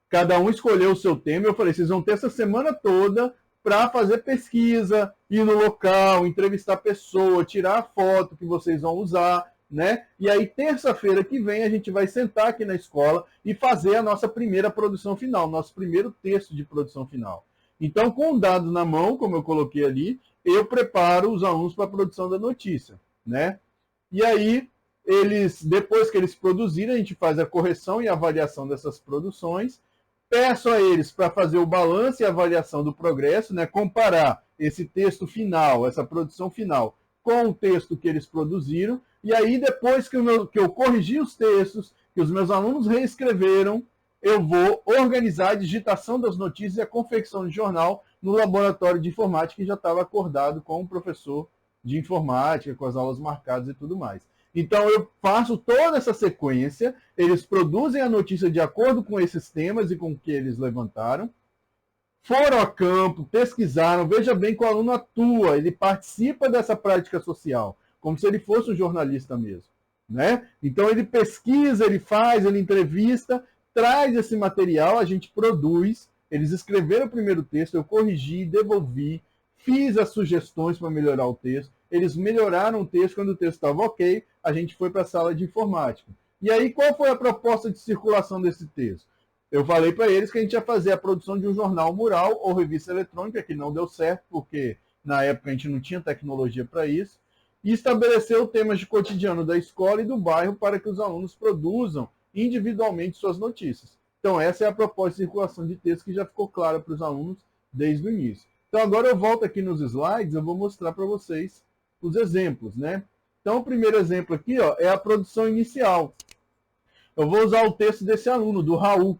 Cada um escolheu o seu tema. Eu falei, vocês vão ter essa semana toda para fazer pesquisa, ir no local, entrevistar pessoa, tirar a foto que vocês vão usar, né? E aí, terça-feira que vem, a gente vai sentar aqui na escola e fazer a nossa primeira produção final, nosso primeiro texto de produção final. Então, com dados na mão, como eu coloquei ali, eu preparo os alunos para a produção da notícia, né? E aí, depois que eles produzirem, a gente faz a correção e avaliação dessas produções. Peço a eles para fazer o balanço e avaliação do progresso, né? Comparar esse texto final, essa produção final, com o texto que eles produziram. E aí, depois que eu corrigi os textos, que os meus alunos reescreveram, eu vou organizar a digitação das notícias e a confecção de jornal no laboratório de informática que já estava acordado com o professor de informática, com as aulas marcadas e tudo mais. Então, eu faço toda essa sequência, eles produzem a notícia de acordo com esses temas e com o que eles levantaram, foram a campo, pesquisaram, veja bem que o aluno atua, ele participa dessa prática social, como se ele fosse um jornalista mesmo, né? Então, ele pesquisa, ele faz, ele entrevista, traz esse material, a gente produz, eles escreveram o primeiro texto, eu corrigi, devolvi, fiz as sugestões para melhorar o texto, eles melhoraram o texto, quando o texto estava ok, a gente foi para a sala de informática. E aí, qual foi a proposta de circulação desse texto? Eu falei para eles que a gente ia fazer a produção de um jornal mural ou revista eletrônica, que não deu certo, porque na época a gente não tinha tecnologia para isso, e estabeleceu temas de cotidiano da escola e do bairro para que os alunos produzam individualmente suas notícias. Então, essa é a proposta de circulação de texto que já ficou clara para os alunos desde o início. Então, agora eu volto aqui nos slides, eu vou mostrar para vocês os exemplos, né? Então, o primeiro exemplo aqui, ó, é a produção inicial. Eu vou usar o texto desse aluno, do Raul,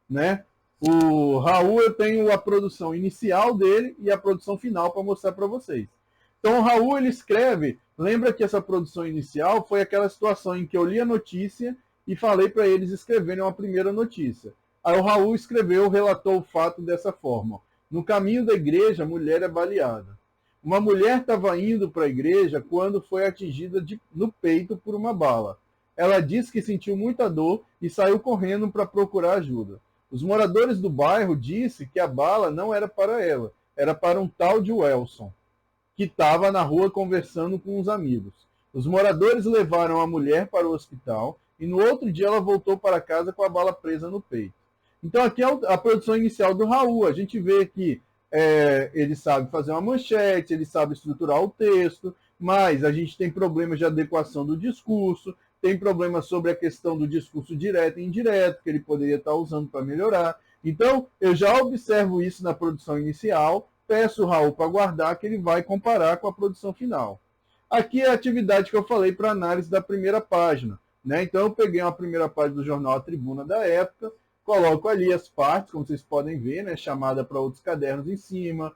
né? O Raul, eu tenho a produção inicial dele e a produção final para mostrar para vocês. Então, o Raul, ele escreve, lembra que essa produção inicial foi aquela situação em que eu li a notícia e falei para eles escreverem uma primeira notícia. Aí o Raul escreveu, relatou o fato dessa forma. No caminho da igreja, a mulher é baleada. Uma mulher estava indo para a igreja quando foi atingida no peito por uma bala. Ela disse que sentiu muita dor e saiu correndo para procurar ajuda. Os moradores do bairro disseram que a bala não era para ela, era para um tal de Wilson, que estava na rua conversando com os amigos. Os moradores levaram a mulher para o hospital e no outro dia ela voltou para casa com a bala presa no peito. Então aqui é a produção inicial do Raul. A gente vê que ele sabe fazer uma manchete, ele sabe estruturar o texto, mas a gente tem problemas de adequação do discurso, tem problemas sobre a questão do discurso direto e indireto, que ele poderia estar usando para melhorar. Então, eu já observo isso na produção inicial, peço o Raul para guardar, que ele vai comparar com a produção final. Aqui é a atividade que eu falei para análise da primeira página. né? Então eu peguei uma primeira página do jornal A Tribuna da época, coloco ali as partes, como vocês podem ver, né? Chamada para outros cadernos em cima,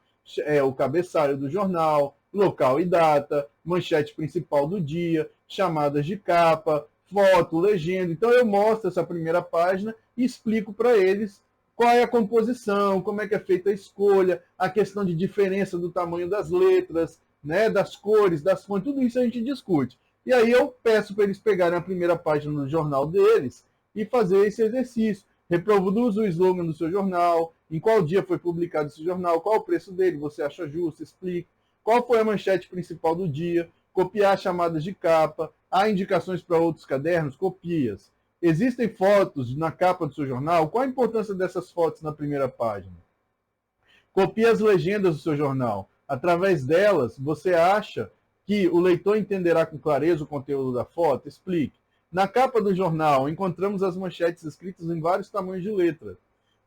o cabeçalho do jornal, local e data, manchete principal do dia, chamadas de capa, foto, legenda. Então eu mostro essa primeira página e explico para eles qual é a composição, como é que é feita a escolha, a questão de diferença do tamanho das letras, né, das cores, das fontes, tudo isso a gente discute. E aí eu peço para eles pegarem a primeira página do jornal deles e fazer esse exercício. Reproduza o slogan do seu jornal, em qual dia foi publicado esse jornal, qual o preço dele, você acha justo, explique. Qual foi a manchete principal do dia, copiar chamadas de capa, há indicações para outros cadernos, copias. Existem fotos na capa do seu jornal, qual a importância dessas fotos na primeira página? Copie as legendas do seu jornal. Através delas, você acha que o leitor entenderá com clareza o conteúdo da foto? Explique. Na capa do jornal, encontramos as manchetes escritas em vários tamanhos de letra.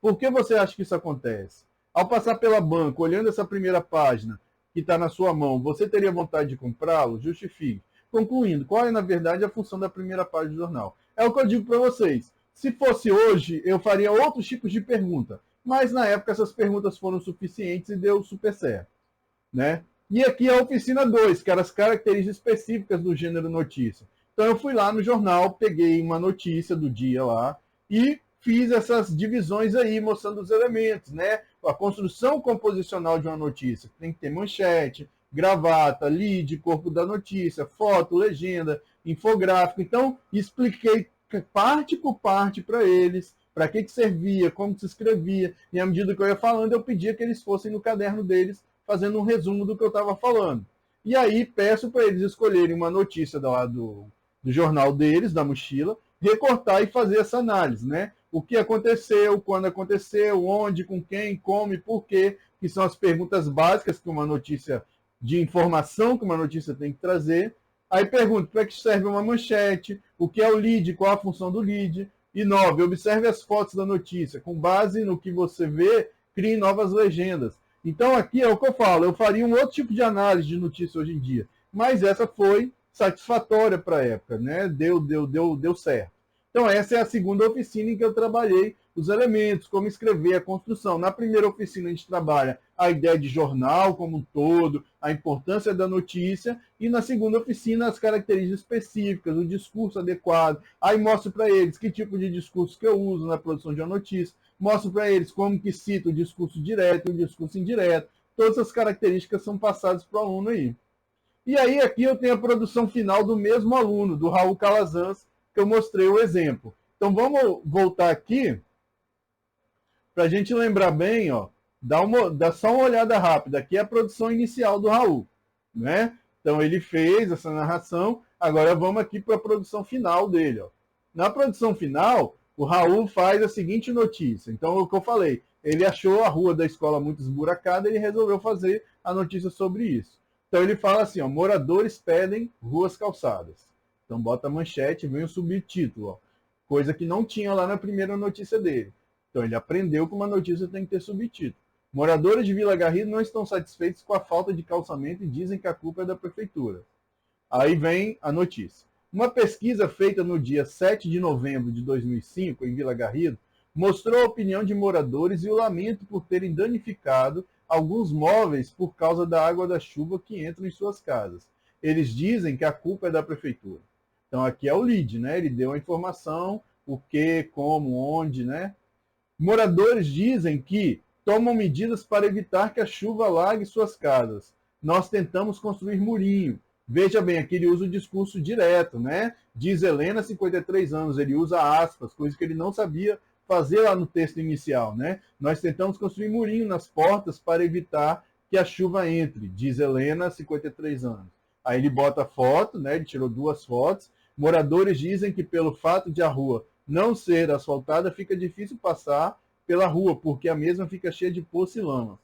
Por que você acha que isso acontece? Ao passar pela banca, olhando essa primeira página que está na sua mão, você teria vontade de comprá-lo? Justifique. Concluindo, qual é, na verdade, a função da primeira página do jornal? É o que eu digo para vocês. Se fosse hoje, eu faria outros tipos de pergunta. Mas, na época, essas perguntas foram suficientes e deu super certo, né? E aqui a oficina 2, que eram as características específicas do gênero notícia. Então, eu fui lá no jornal, peguei uma notícia do dia lá e fiz essas divisões aí, mostrando os elementos, né? A construção composicional de uma notícia. Tem que ter manchete, gravata, lead, corpo da notícia, foto, legenda, infográfico. Então, expliquei parte por parte para eles, para que servia, como se escrevia. E à medida que eu ia falando, eu pedia que eles fossem no caderno deles, fazendo um resumo do que eu estava falando. E aí peço para eles escolherem uma notícia lá do jornal deles, da mochila, recortar e fazer essa análise, né? O que aconteceu, quando aconteceu, onde, com quem, como e por quê, que são as perguntas básicas que uma notícia de informação que uma notícia tem que trazer. Aí pergunto, para que serve uma manchete, o que é o lead, qual a função do lead. E 9, observe as fotos da notícia. Com base no que você vê, crie novas legendas. Então aqui é o que eu falo, eu faria um outro tipo de análise de notícia hoje em dia. Mas essa foi satisfatória para a época, né? Deu certo. Então essa é a segunda oficina em que eu trabalhei os elementos, como escrever, a construção. Na primeira oficina a gente trabalha a ideia de jornal como um todo, a importância da notícia, e na segunda oficina as características específicas, o discurso adequado. Aí mostro para eles que tipo de discurso que eu uso na produção de uma notícia, mostro para eles como que cito o discurso direto e o discurso indireto. Todas as características são passadas para o aluno aí. E aí aqui eu tenho a produção final do mesmo aluno, do Raul Calazans, que eu mostrei o exemplo. Então vamos voltar aqui para a gente lembrar bem, ó, dá só uma olhada rápida. Aqui é a produção inicial do Raul, né? Então ele fez essa narração, agora vamos aqui para a produção final dele. Ó. Na produção final, o Raul faz a seguinte notícia. Então, o que eu falei, ele achou a rua da escola muito esburacada e ele resolveu fazer a notícia sobre isso. Então ele fala assim, ó, moradores pedem ruas calçadas. Então bota a manchete e vem o subtítulo, ó, coisa que não tinha lá na primeira notícia dele. Então ele aprendeu que uma notícia tem que ter subtítulo. Moradores de Vila Garrido não estão satisfeitos com a falta de calçamento e dizem que a culpa é da prefeitura. Aí vem a notícia. Uma pesquisa feita no dia 7 de novembro de 2005, em Vila Garrido, mostrou a opinião de moradores e o lamento por terem danificado alguns móveis por causa da água da chuva que entra em suas casas. Eles dizem que a culpa é da prefeitura. Então aqui é o lead, né? Ele deu a informação, o que, como, onde, né? Moradores dizem que tomam medidas para evitar que a chuva alague suas casas. Nós tentamos construir murinho. Veja bem, aqui ele usa o discurso direto, né? Diz Helena, 53 anos, ele usa aspas, coisa que ele não sabia fazer lá no texto inicial, né? Nós tentamos construir murinho nas portas para evitar que a chuva entre, diz Helena, 53 anos. Aí ele bota a foto, né? Ele tirou 2 fotos. Moradores dizem que pelo fato de a rua não ser asfaltada, fica difícil passar pela rua, porque a mesma fica cheia de poço e lama.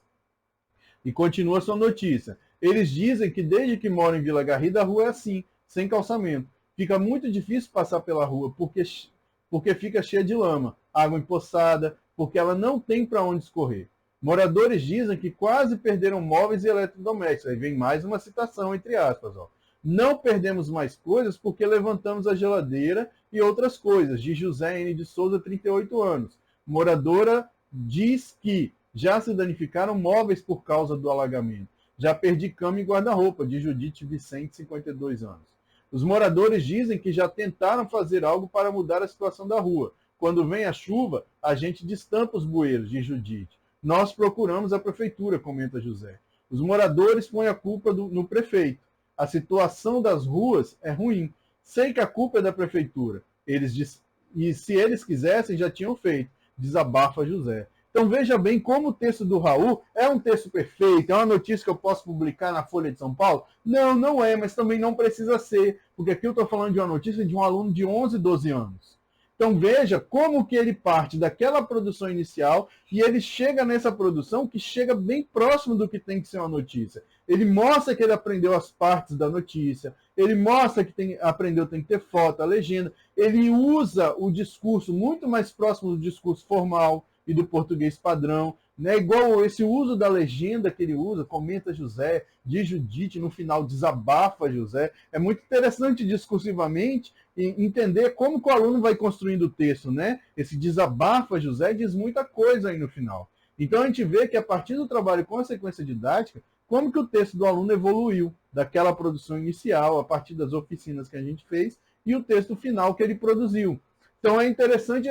E continua sua notícia. Eles dizem que desde que moram em Vila Garrido, a rua é assim, sem calçamento. Fica muito difícil passar pela rua, porque fica cheia de lama, água empoçada, porque ela não tem para onde escorrer. Moradores dizem que quase perderam móveis e eletrodomésticos. Aí vem mais uma citação, entre aspas. Ó. Não perdemos mais coisas porque levantamos a geladeira e outras coisas, diz José N. de Souza, 38 anos. Moradora diz que já se danificaram móveis por causa do alagamento. Já perdi cama e guarda-roupa, diz Judite Vicente, 52 anos. Os moradores dizem que já tentaram fazer algo para mudar a situação da rua. Quando vem a chuva, a gente destampa os bueiros, diz Judite. Nós procuramos a prefeitura, comenta José. Os moradores põem a culpa no prefeito. A situação das ruas é ruim. Sei que a culpa é da prefeitura. E se eles quisessem, já tinham feito. Desabafa José. Então veja bem como o texto do Raul é um texto perfeito, é uma notícia que eu posso publicar na Folha de São Paulo? Não, não é, mas também não precisa ser, porque aqui eu estou falando de uma notícia de um aluno de 11, 12 anos. Então veja como que ele parte daquela produção inicial e ele chega nessa produção que chega bem próximo do que tem que ser uma notícia. Ele mostra que ele aprendeu as partes da notícia, ele mostra que aprendeu, tem que ter foto, a legenda, ele usa o discurso muito mais próximo do discurso formal e do português padrão, né? Igual esse uso da legenda que ele usa, comenta José, diz Judite, no final desabafa José. É muito interessante discursivamente entender como que o aluno vai construindo o texto, né? Esse desabafa José diz muita coisa aí no final. Então a gente vê que a partir do trabalho com a sequência didática, como que o texto do aluno evoluiu daquela produção inicial, a partir das oficinas que a gente fez, e o texto final que ele produziu. Então é interessante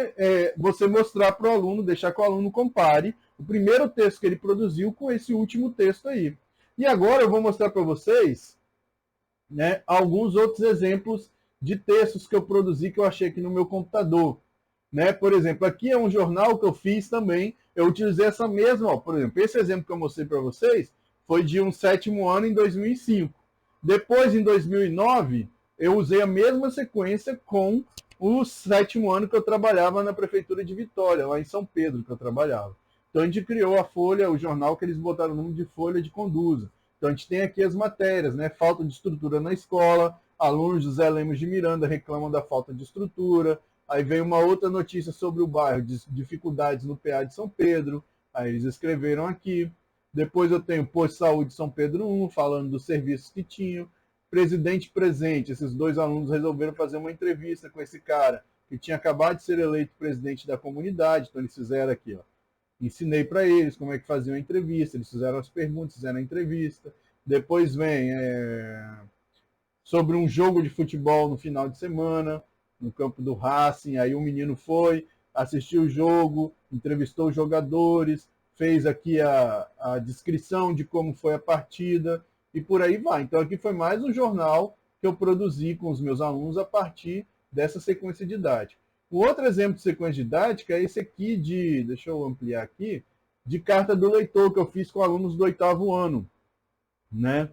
você mostrar para o aluno, deixar que o aluno compare o primeiro texto que ele produziu com esse último texto aí. E agora eu vou mostrar para vocês, né, alguns outros exemplos de textos que eu produzi que eu achei aqui no meu computador. Né? Por exemplo, aqui é um jornal que eu fiz também, eu utilizei essa mesma, ó, por exemplo, esse exemplo que eu mostrei para vocês foi de um 7º ano em 2005. Depois, em 2009, eu usei a mesma sequência com o 7º ano que eu trabalhava na prefeitura de Vitória, lá em São Pedro, que eu trabalhava. Então a gente criou a Folha, o jornal que eles botaram o nome de Folha de Conduza. Então a gente tem aqui as matérias, né? Falta de estrutura na escola, alunos José Lemos de Miranda reclamam da falta de estrutura. Aí vem uma outra notícia sobre o bairro, dificuldades no PA de São Pedro. Aí eles escreveram aqui. Depois eu tenho Posto de Saúde São Pedro 1, falando dos serviços que tinham. Presidente presente, esses dois alunos resolveram fazer uma entrevista com esse cara, que tinha acabado de ser eleito presidente da comunidade. Então eles fizeram aqui, ó. Ensinei para eles como é que faziam a entrevista, eles fizeram as perguntas, fizeram a entrevista. Depois vem sobre um jogo de futebol no final de semana, no campo do Racing. Aí um menino foi, assistiu o jogo, entrevistou os jogadores, fez aqui a descrição de como foi a partida e por aí vai. Então aqui foi mais um jornal que eu produzi com os meus alunos a partir dessa sequência didática. O outro exemplo de sequência didática é esse aqui deixa eu ampliar aqui, de carta do leitor que eu fiz com alunos do 8º ano, né?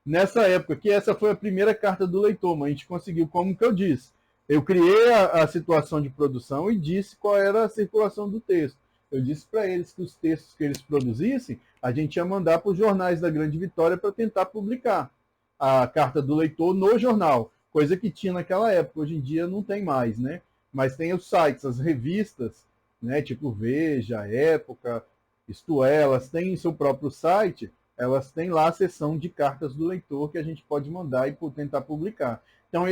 Nessa época, que essa foi a primeira carta do leitor, mas a gente conseguiu, como que eu disse, eu criei a situação de produção e disse qual era a circulação do texto. Eu disse para eles que os textos que eles produzissem, a gente ia mandar para os jornais da Grande Vitória para tentar publicar a carta do leitor no jornal, coisa que tinha naquela época, hoje em dia não tem mais, né? Mas tem os sites, as revistas, né, tipo Veja, Época, Isto É, elas têm seu próprio site, elas têm lá a seção de cartas do leitor que a gente pode mandar e tentar publicar. Então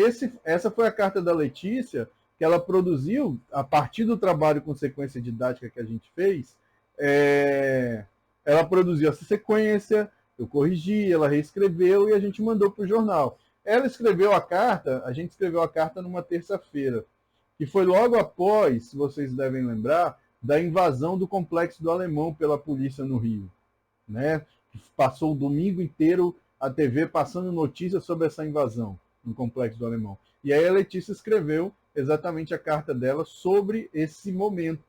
essa foi a carta da Letícia, que ela produziu, a partir do trabalho com sequência didática que a gente fez, ela produziu essa sequência, eu corrigi, ela reescreveu e a gente mandou para o jornal. Ela escreveu a carta, a gente escreveu a carta numa terça-feira, que foi logo após, se vocês devem lembrar, da invasão do Complexo do Alemão pela polícia no Rio. Né? Passou o domingo inteiro a TV passando notícias sobre essa invasão no Complexo do Alemão. E aí a Letícia escreveu exatamente a carta dela sobre esse momento,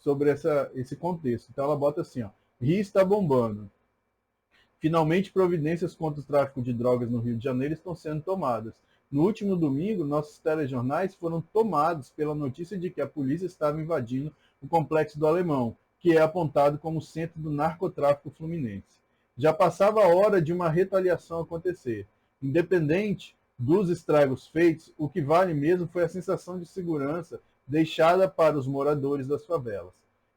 sobre esse contexto. Então ela bota assim, ó, Rio está bombando. Finalmente, providências contra o tráfico de drogas no Rio de Janeiro estão sendo tomadas. No último domingo, nossos telejornais foram tomados pela notícia de que a polícia estava invadindo o Complexo do Alemão, que é apontado como centro do narcotráfico fluminense. Já passava a hora de uma retaliação acontecer. Independente dos estragos feitos, o que vale mesmo foi a sensação de segurança deixada para os moradores das favelas.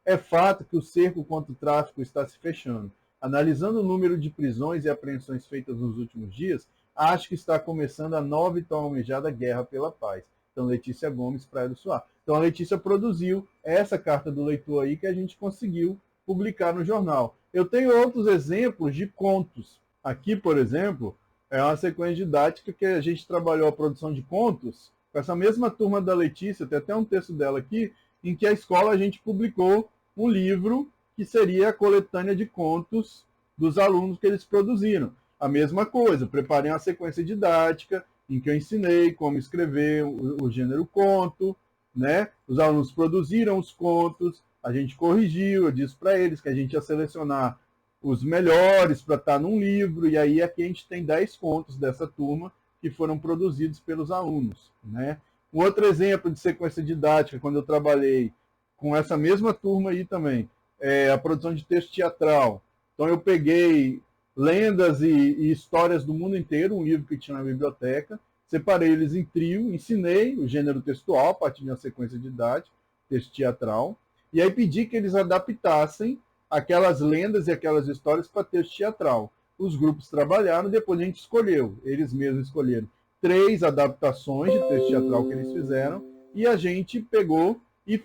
É fato que o cerco contra o tráfico está se fechando. Analisando o número de prisões e apreensões feitas nos últimos dias, acho que está começando a nova e tão almejada guerra pela paz. Então, Letícia Gomes, Praia do Suá. Então, a Letícia produziu essa carta do leitor aí que a gente conseguiu publicar no jornal. Eu tenho outros exemplos de contos. Aqui, por exemplo, é uma sequência didática que a gente trabalhou a produção de contos com essa mesma turma da Letícia, tem até um texto dela aqui, em que a escola a gente publicou um livro que seria a coletânea de contos dos alunos que eles produziram. A mesma coisa, preparei uma sequência didática em que eu ensinei como escrever o gênero conto, né? Os alunos produziram os contos, a gente corrigiu, eu disse para eles que a gente ia selecionar os melhores para estar num livro, e aí aqui a gente tem 10 contos dessa turma que foram produzidos pelos alunos, né? Um outro exemplo de sequência didática, quando eu trabalhei com essa mesma turma aí também, é a produção de texto teatral. Então eu peguei lendas e histórias do mundo inteiro, um livro que tinha na biblioteca, separei eles em trio, ensinei o gênero textual a partir de uma sequência didática, texto teatral, e aí pedi que eles adaptassem aquelas lendas e aquelas histórias para texto teatral. Os grupos trabalharam, depois a gente escolheu, eles mesmos escolheram 3 adaptações de texto teatral que eles fizeram, e a gente pegou e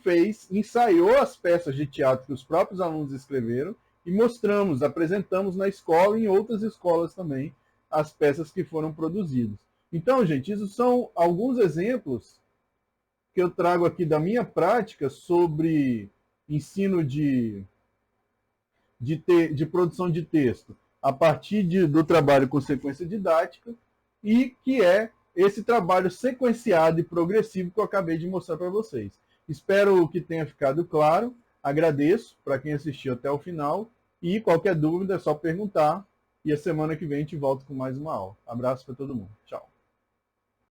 ensaiou as peças de teatro que os próprios alunos escreveram, e mostramos, apresentamos na escola e em outras escolas também as peças que foram produzidas. Então, gente, isso são alguns exemplos que eu trago aqui da minha prática sobre ensino de produção de texto a partir do trabalho com sequência didática, e que é esse trabalho sequenciado e progressivo que eu acabei de mostrar para vocês. Espero que tenha ficado claro, agradeço para quem assistiu até o final, e qualquer dúvida é só perguntar, e a semana que vem a gente volta com mais uma aula. Abraço para todo mundo. Tchau.